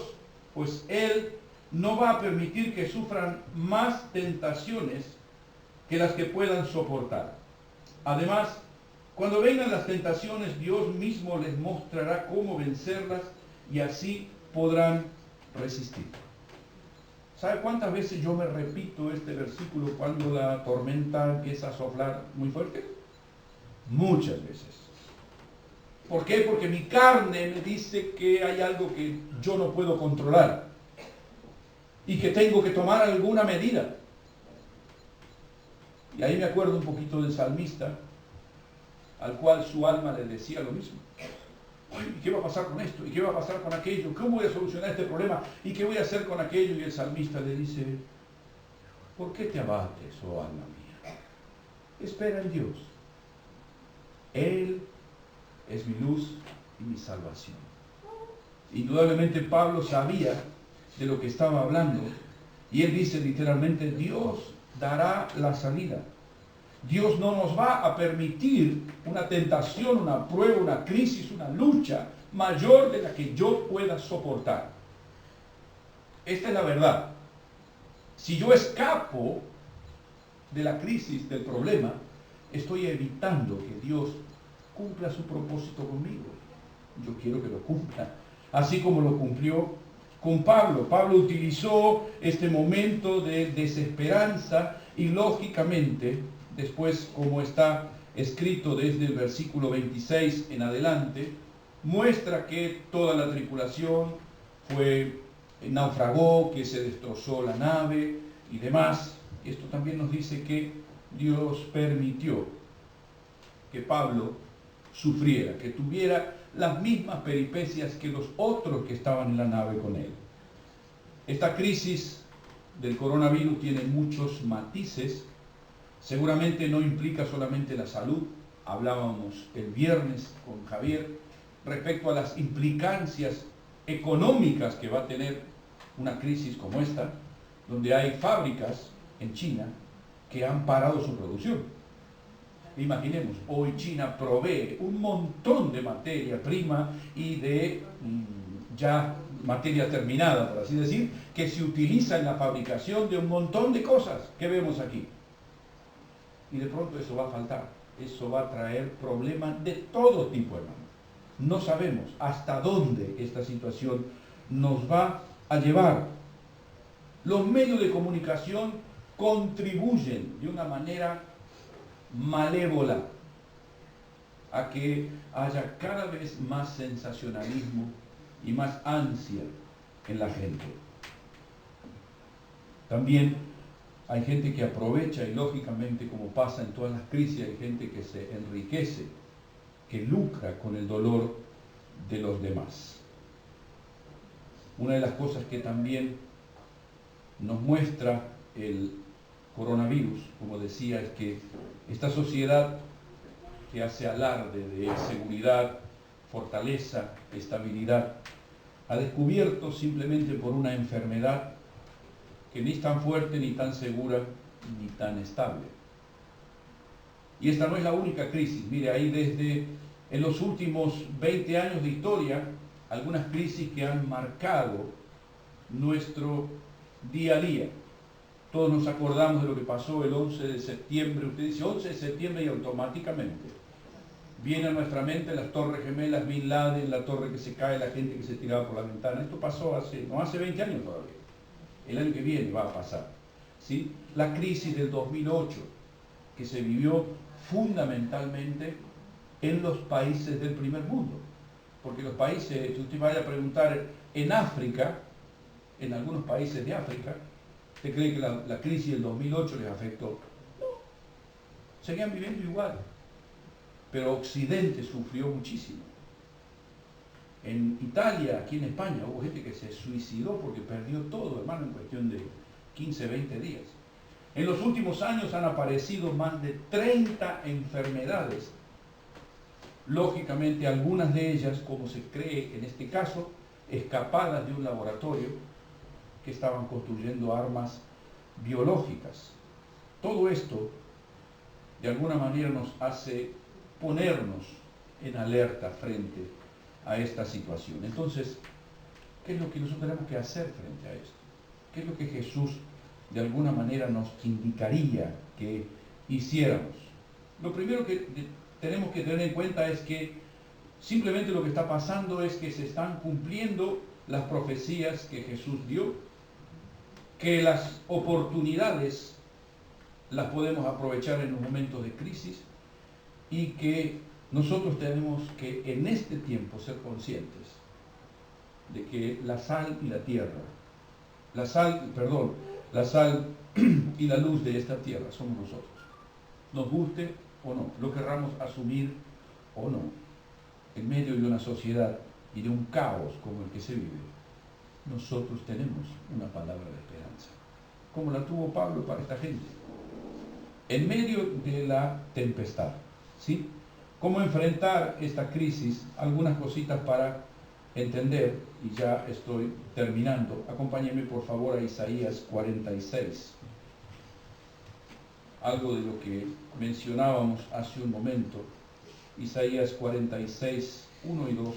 pues Él no va a permitir que sufran más tentaciones que las que puedan soportar. Además, cuando vengan las tentaciones, Dios mismo les mostrará cómo vencerlas y así podrán resistir. ¿Sabe cuántas veces yo me repito este versículo cuando la tormenta empieza a soplar muy fuerte? Muchas veces. ¿Por qué? Porque mi carne me dice que hay algo que yo no puedo controlar y que tengo que tomar alguna medida. Y ahí me acuerdo un poquito del salmista, al cual su alma le decía lo mismo. ¿Y qué va a pasar con esto? ¿Y qué va a pasar con aquello? ¿Cómo voy a solucionar este problema? ¿Y qué voy a hacer con aquello? Y el salmista le dice: ¿por qué te abates, oh alma mía? Espera en Dios. Él es mi luz y mi salvación. Indudablemente Pablo sabía de lo que estaba hablando. Y él dice literalmente: Dios dará la salida. Dios no nos va a permitir una tentación, una prueba, una crisis, una lucha mayor de la que yo pueda soportar. Esta es la verdad. Si yo escapo de la crisis, del problema, estoy evitando que Dios cumpla su propósito conmigo. Yo quiero que lo cumpla, así como lo cumplió con Pablo. Pablo utilizó este momento de desesperanza y lógicamente, después, como está escrito desde el versículo 26 en adelante, muestra que toda la tripulación naufragó, que se destrozó la nave y demás. Esto también nos dice que Dios permitió que Pablo sufriera, que tuviera las mismas peripecias que los otros que estaban en la nave con él. Esta crisis del coronavirus tiene muchos matices. Seguramente no implica solamente la salud. Hablábamos el viernes con Javier respecto a las implicancias económicas que va a tener una crisis como esta, donde hay fábricas en China que han parado su producción. Imaginemos, hoy China provee un montón de materia prima y de ya materia terminada, por así decir, que se utiliza en la fabricación de un montón de cosas que vemos aquí. Y de pronto eso va a faltar, eso va a traer problemas de todo tipo, hermano. No sabemos hasta dónde esta situación nos va a llevar. Los medios de comunicación contribuyen de una manera malévola a que haya cada vez más sensacionalismo y más ansia en la gente. También hay gente que aprovecha y lógicamente, como pasa en todas las crisis, hay gente que se enriquece, que lucra con el dolor de los demás. Una de las cosas que también nos muestra el coronavirus, como decía, es que esta sociedad que hace alarde de seguridad, fortaleza, estabilidad, ha descubierto simplemente por una enfermedad que ni es tan fuerte, ni tan segura, ni tan estable. Y esta no es la única crisis. Mire, ahí desde en los últimos 20 años de historia, algunas crisis que han marcado nuestro día a día. Todos nos acordamos de lo que pasó el 11 de septiembre. Usted dice 11 de septiembre y automáticamente viene a nuestra mente las Torres Gemelas, Bin Laden, la torre que se cae, la gente que se tiraba por la ventana. Esto pasó no hace 20 años todavía. El año que viene va a pasar. ¿Sí? La crisis del 2008, que se vivió fundamentalmente en los países del primer mundo. Porque los países, si usted vaya a preguntar en África, en algunos países de África, ¿usted cree que la crisis del 2008 les afectó? No. Seguían viviendo igual. Pero Occidente sufrió muchísimo. En Italia, aquí en España, hubo gente que se suicidó porque perdió todo, hermano, en cuestión de 15, 20 días. En los últimos años han aparecido más de 30 enfermedades. Lógicamente, algunas de ellas, como se cree en este caso, escapadas de un laboratorio que estaban construyendo armas biológicas. Todo esto, de alguna manera, nos hace ponernos en alerta frente a esta situación. Entonces, ¿qué es lo que nosotros tenemos que hacer frente a esto? ¿Qué es lo que Jesús de alguna manera nos indicaría que hiciéramos? Lo primero que tenemos que tener en cuenta es que simplemente lo que está pasando es que se están cumpliendo las profecías que Jesús dio, que las oportunidades las podemos aprovechar en los momentos de crisis y que nosotros tenemos que en este tiempo ser conscientes de que la sal y la tierra, la sal y la luz de esta tierra somos nosotros. Nos guste o no, lo querramos asumir o no, en medio de una sociedad y de un caos como el que se vive, nosotros tenemos una palabra de esperanza, como la tuvo Pablo para esta gente, en medio de la tempestad. ¿Sí? ¿Cómo enfrentar esta crisis? Algunas cositas para entender, y ya estoy terminando. Acompáñenme por favor a Isaías 46. Algo de lo que mencionábamos hace un momento. Isaías 46, 1 y 2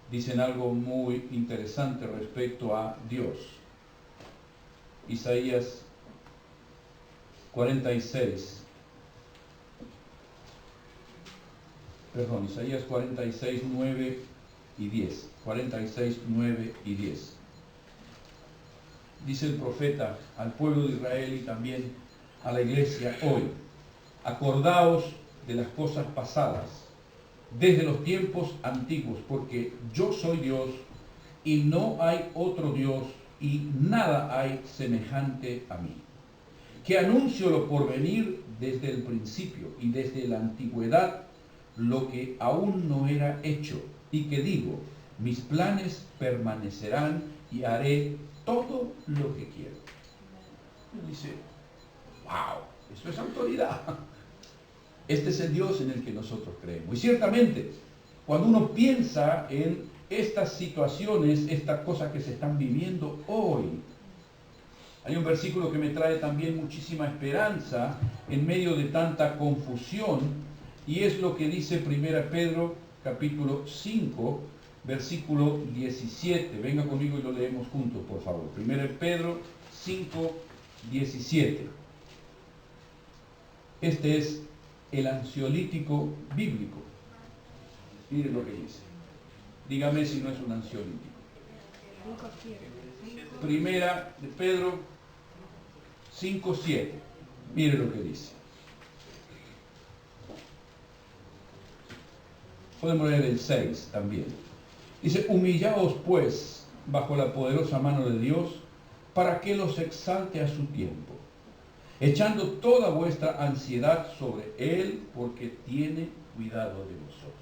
dicen algo muy interesante respecto a Dios. Isaías 46, Isaías 46, 9 y 10. 46, 9 y 10. Dice el profeta al pueblo de Israel y también a la iglesia hoy: acordaos de las cosas pasadas, desde los tiempos antiguos, porque yo soy Dios y no hay otro Dios y nada hay semejante a mí, que anuncio lo porvenir desde el principio y desde la antigüedad lo que aún no era hecho, y que digo, mis planes permanecerán y haré todo lo que quiero. Uno dice, wow, eso es autoridad. Este es el Dios en el que nosotros creemos. Y ciertamente, cuando uno piensa en estas situaciones, estas cosas que se están viviendo hoy, hay un versículo que me trae también muchísima esperanza en medio de tanta confusión, y es lo que dice 1 Pedro capítulo 5, versículo 17. Venga conmigo y lo leemos juntos, por favor. 1 Pedro 5, 17. Este es el ansiolítico bíblico. Miren lo que dice. Dígame si no es un ansiolítico. Primera de Pedro 5, 7. Mire lo que dice. Podemos leer el 6 también. Dice, humillaos pues bajo la poderosa mano de Dios, para que los exalte a su tiempo, echando toda vuestra ansiedad sobre Él, porque tiene cuidado de vosotros.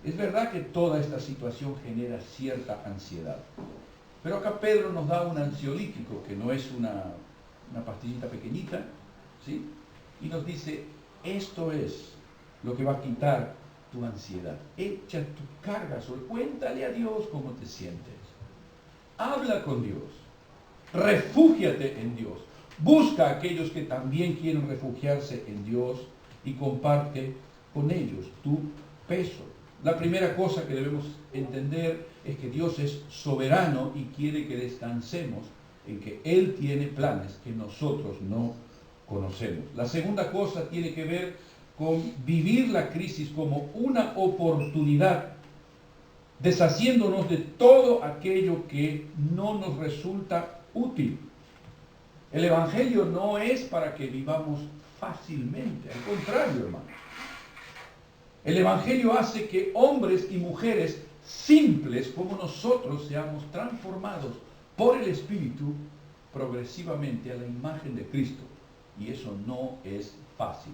Es verdad que toda esta situación genera cierta ansiedad, pero acá Pedro nos da un ansiolítico, que no es una pastillita pequeñita, ¿sí? Y nos dice, esto es lo que va a quitar tu ansiedad. Echa tu carga sobre, cuéntale a Dios cómo te sientes. Habla con Dios. Refúgiate en Dios. Busca a aquellos que también quieren refugiarse en Dios y comparte con ellos tu peso. La primera cosa que debemos entender es que Dios es soberano y quiere que descansemos en que Él tiene planes que nosotros no conocemos. La segunda cosa tiene que ver con vivir la crisis como una oportunidad, deshaciéndonos de todo aquello que no nos resulta útil. El Evangelio no es para que vivamos fácilmente, al contrario, hermano. El Evangelio hace que hombres y mujeres simples como nosotros seamos transformados por el Espíritu progresivamente a la imagen de Cristo. Y eso no es fácil.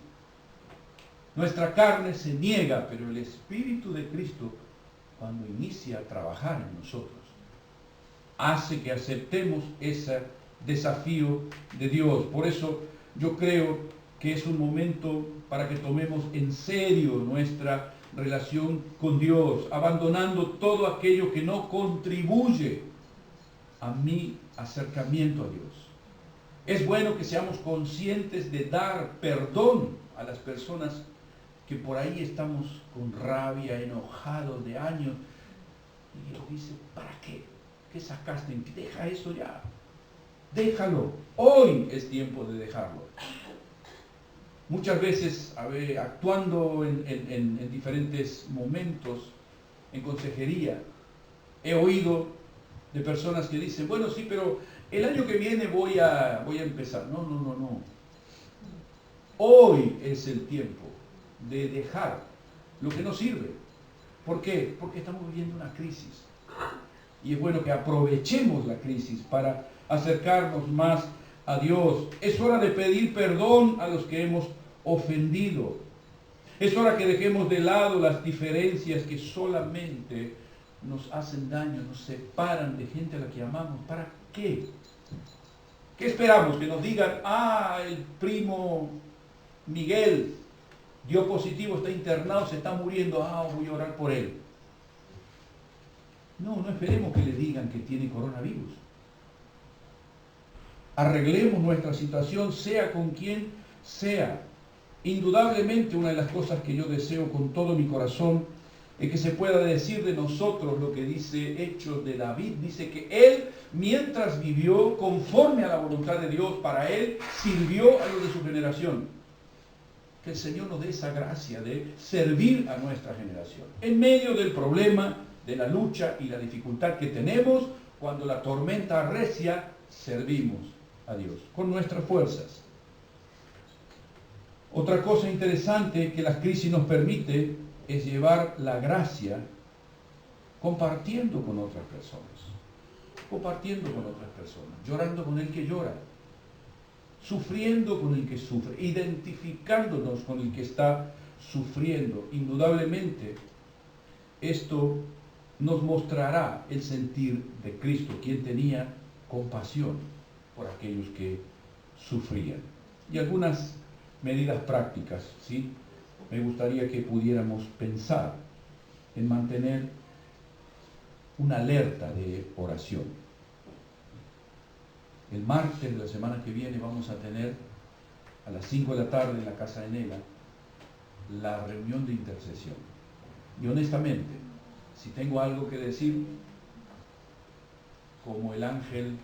Nuestra carne se niega, pero el Espíritu de Cristo, cuando inicia a trabajar en nosotros, hace que aceptemos ese desafío de Dios. Por eso yo creo que es un momento para que tomemos en serio nuestra relación con Dios, abandonando todo aquello que no contribuye a mi acercamiento a Dios. Es bueno que seamos conscientes de dar perdón a las personas que por ahí estamos con rabia, enojados de años. Y Dios dice, ¿para qué? ¿Qué sacaste? Deja eso ya. Déjalo. Hoy es tiempo de dejarlo. Muchas veces, actuando en diferentes momentos, en consejería, he oído de personas que dicen, bueno, sí, pero el año que viene voy a empezar. No. Hoy es el tiempo de dejar lo que no sirve. ¿Por qué? Porque estamos viviendo una crisis. Y es bueno que aprovechemos la crisis para acercarnos más a Dios. Es hora de pedir perdón a los que hemos ofendido. Es hora que dejemos de lado las diferencias que solamente nos hacen daño, nos separan de gente a la que amamos. ¿Para qué? ¿Qué esperamos? Que nos digan, el primo Miguel dio positivo, está internado, se está muriendo, voy a orar por él. No esperemos que le digan que tiene coronavirus. Arreglemos nuestra situación, sea con quien sea. Indudablemente una de las cosas que yo deseo con todo mi corazón es que se pueda decir de nosotros lo que dice Hechos de David. Dice que él, mientras vivió conforme a la voluntad de Dios, para él sirvió a los de su generación. Que el Señor nos dé esa gracia de servir a nuestra generación. En medio del problema, de la lucha y la dificultad que tenemos, cuando la tormenta arrecia, servimos a Dios con nuestras fuerzas. Otra cosa interesante que la crisis nos permite es llevar la gracia compartiendo con otras personas, llorando con el que llora, sufriendo con el que sufre, identificándonos con el que está sufriendo. Indudablemente, esto nos mostrará el sentir de Cristo, quien tenía compasión por aquellos que sufrían. Y algunas medidas prácticas, ¿sí? Me gustaría que pudiéramos pensar en mantener una alerta de oración. El martes de la semana que viene vamos a tener a las 5 de la tarde en la casa de Nela la reunión de intercesión. Y honestamente, si tengo algo que decir, como el ángel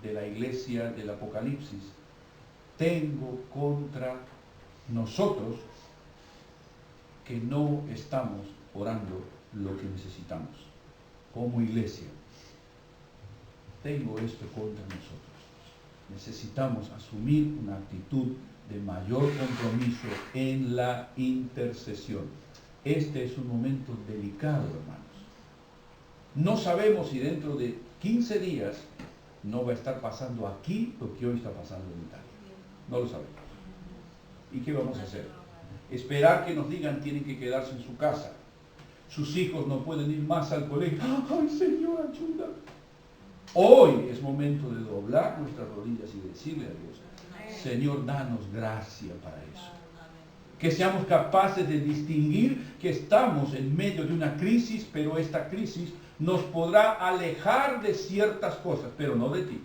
de la iglesia del Apocalipsis, tengo contra nosotros que no estamos orando lo que necesitamos. Como iglesia, tengo esto contra nosotros. Necesitamos asumir una actitud de mayor compromiso en la intercesión. Este es un momento delicado, hermanos. No sabemos si dentro de 15 días no va a estar pasando aquí lo que hoy está pasando en Italia. No lo sabemos. ¿Y qué vamos a hacer? Esperar que nos digan tienen que quedarse en su casa. Sus hijos no pueden ir más al colegio. ¡Ay, Señor, ayuda! Hoy es momento de doblar nuestras rodillas y decirle a Dios, Señor, danos gracia para eso. Que seamos capaces de distinguir que estamos en medio de una crisis, pero esta crisis nos podrá alejar de ciertas cosas, pero no de ti.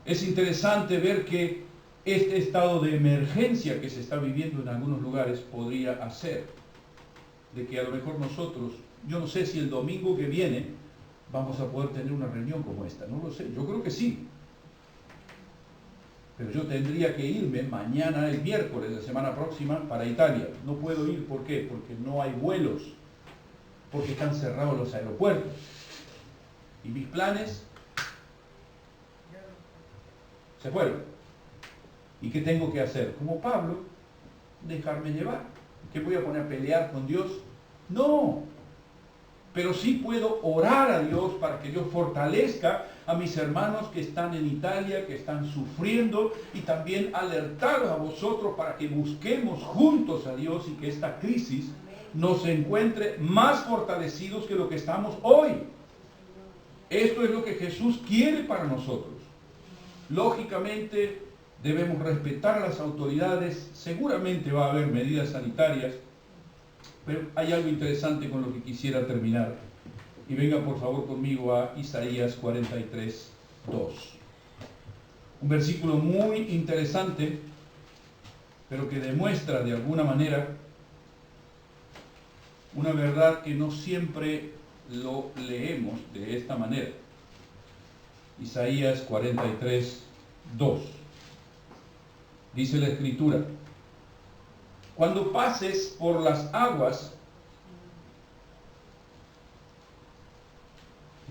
Es interesante ver que este estado de emergencia que se está viviendo en algunos lugares podría hacer de que a lo mejor nosotros, yo no sé si el domingo que viene vamos a poder tener una reunión como esta, no lo sé, yo creo que sí. Pero yo tendría que irme mañana, el miércoles de la semana próxima, para Italia. No puedo ir, ¿por qué? Porque no hay vuelos, porque están cerrados los aeropuertos. Y mis planes se fueron. ¿Y qué tengo que hacer? Como Pablo, dejarme llevar. ¿Qué voy a poner a pelear con Dios? No. Pero sí puedo orar a Dios para que Dios fortalezca a mis hermanos que están en Italia, que están sufriendo, y también alertaros a vosotros para que busquemos juntos a Dios y que esta crisis nos encuentre más fortalecidos que lo que estamos hoy. Esto es lo que Jesús quiere para nosotros. Lógicamente debemos respetar a las autoridades, seguramente va a haber medidas sanitarias, pero hay algo interesante con lo que quisiera terminar. Y venga por favor conmigo a Isaías 43, 2. Un versículo muy interesante, pero que demuestra de alguna manera una verdad que no siempre lo leemos de esta manera. Isaías 43, 2. Dice la Escritura: cuando pases por las aguas,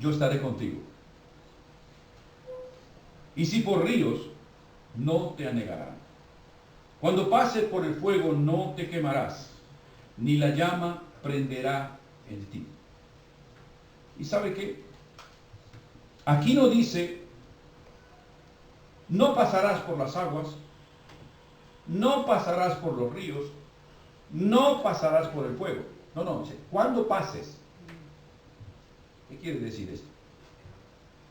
yo estaré contigo. Y si por ríos, no te anegarán. Cuando pases por el fuego, no te quemarás, ni la llama prenderá en ti. ¿Y sabe qué? Aquí no dice, no pasarás por las aguas, no pasarás por los ríos, no pasarás por el fuego. No, dice, cuando pases. ¿Qué quiere decir esto?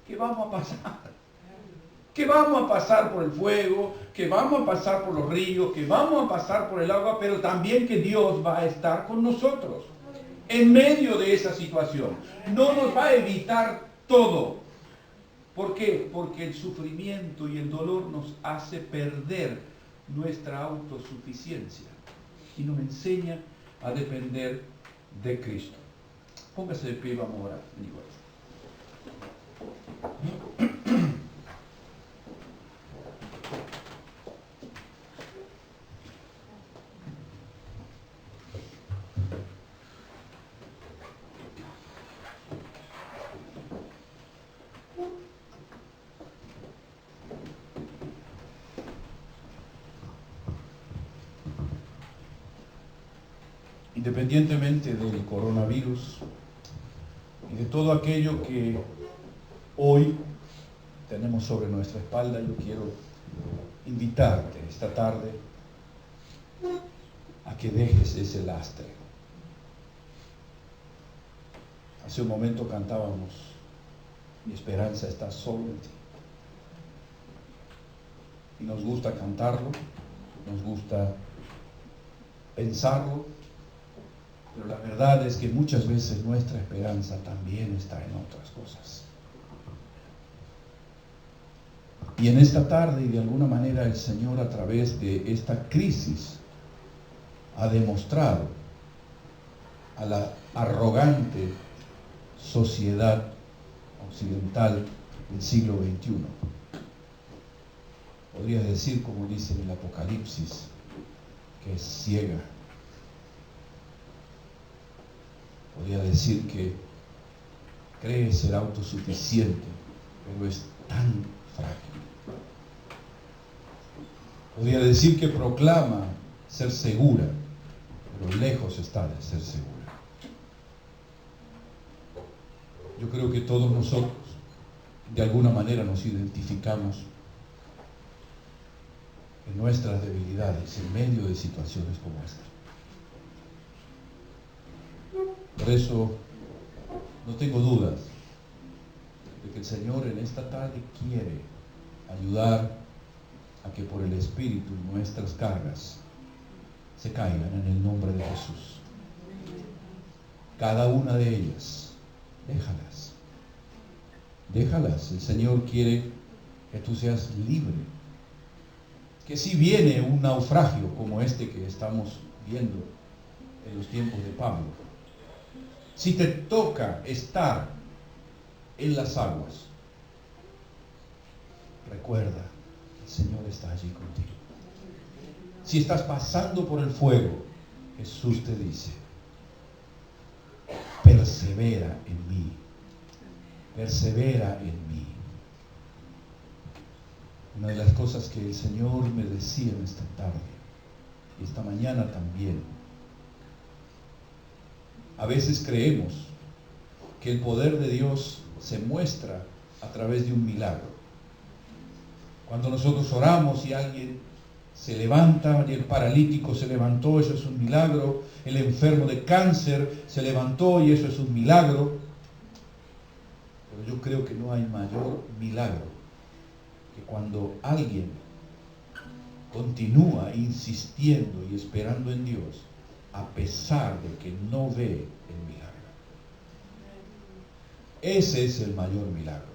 Que vamos a pasar. Que vamos a pasar por el fuego, que vamos a pasar por los ríos, que vamos a pasar por el agua, pero también que Dios va a estar con nosotros en medio de esa situación. No nos va a evitar todo. ¿Por qué? Porque el sufrimiento y el dolor nos hace perder nuestra autosuficiencia y nos enseña a depender de Cristo. Póngase de pie y vamos a orar. Independientemente del coronavirus y de todo aquello que hoy tenemos sobre nuestra espalda, yo quiero invitarte esta tarde a que dejes ese lastre. Hace un momento cantábamos, mi esperanza está solo en ti. Y nos gusta cantarlo, nos gusta pensarlo, pero la verdad es que muchas veces nuestra esperanza también está en otras cosas. Y en esta tarde, y de alguna manera, el Señor a través de esta crisis ha demostrado a la arrogante sociedad occidental del siglo XXI. Podría decir, como dice en el Apocalipsis, que es ciega. Podría decir que cree ser autosuficiente, pero es tan frágil. Podría decir que proclama ser segura, pero lejos está de ser segura. Yo creo que todos nosotros, de alguna manera, nos identificamos en nuestras debilidades, en medio de situaciones como esta. Por eso, no tengo dudas de que el Señor en esta tarde quiere ayudar a que por el Espíritu nuestras cargas se caigan en el nombre de Jesús. Cada una de ellas, déjalas. Déjalas. El Señor quiere que tú seas libre. Que si viene un naufragio como este que estamos viendo en los tiempos de Pablo, si te toca estar en las aguas, recuerda, el Señor está allí contigo. Si estás pasando por el fuego, Jesús te dice, persevera en mí, persevera en mí. Una de las cosas que el Señor me decía en esta tarde, y esta mañana también, a veces creemos que el poder de Dios se muestra a través de un milagro. Cuando nosotros oramos y alguien se levanta, y el paralítico se levantó, eso es un milagro. El enfermo de cáncer se levantó y eso es un milagro. Pero yo creo que no hay mayor milagro que cuando alguien continúa insistiendo y esperando en Dios, a pesar de que no ve el milagro. Ese es el mayor milagro.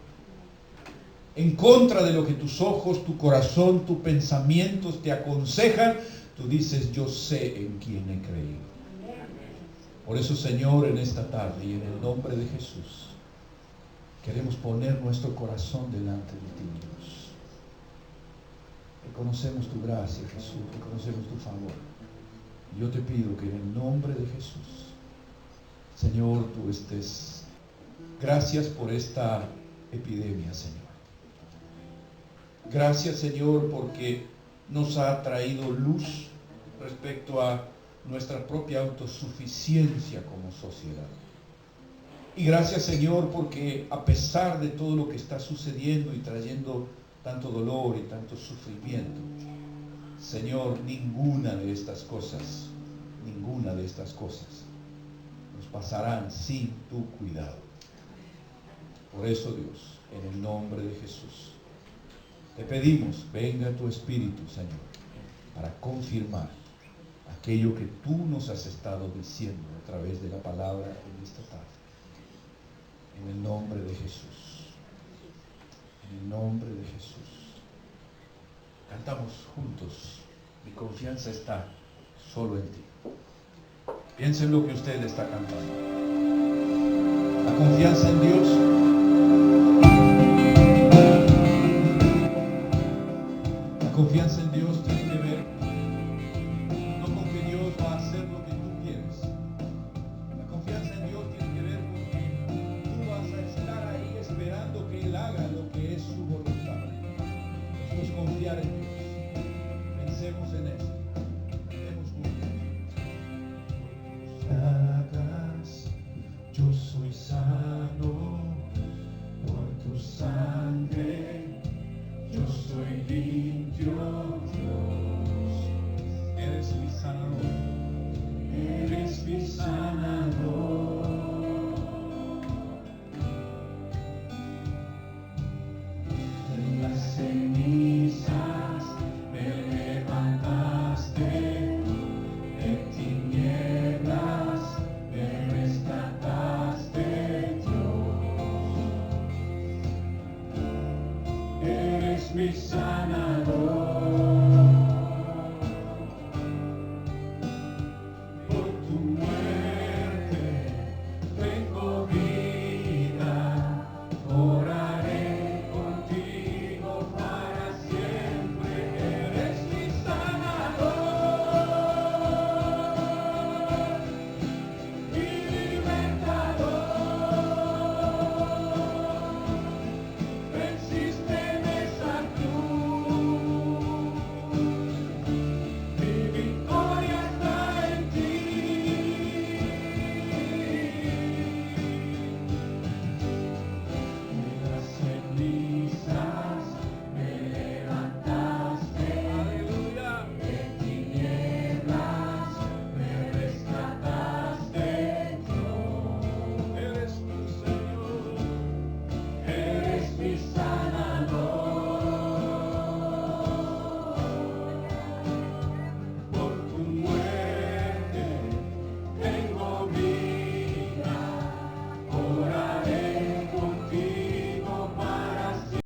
En contra de lo que tus ojos, tu corazón, tus pensamientos te aconsejan, tú dices, yo sé en quién he creído. Por eso, Señor, en esta tarde y en el nombre de Jesús, queremos poner nuestro corazón delante de ti, Dios. Reconocemos tu gracia, Jesús, reconocemos tu favor. Yo te pido que en el nombre de Jesús, Señor, tú estés. Gracias por esta epidemia, Señor. Gracias, Señor, porque nos ha traído luz respecto a nuestra propia autosuficiencia como sociedad. Y gracias, Señor, porque a pesar de todo lo que está sucediendo y trayendo tanto dolor y tanto sufrimiento, Señor, ninguna de estas cosas nos pasarán sin tu cuidado. Por eso, Dios, en el nombre de Jesús, te pedimos, venga tu Espíritu, Señor, para confirmar aquello que tú nos has estado diciendo a través de la palabra en esta tarde. En el nombre de Jesús. En el nombre de Jesús. Cantamos juntos. Mi confianza está solo en ti. Piensen lo que usted está cantando. La confianza en Dios. La confianza en Dios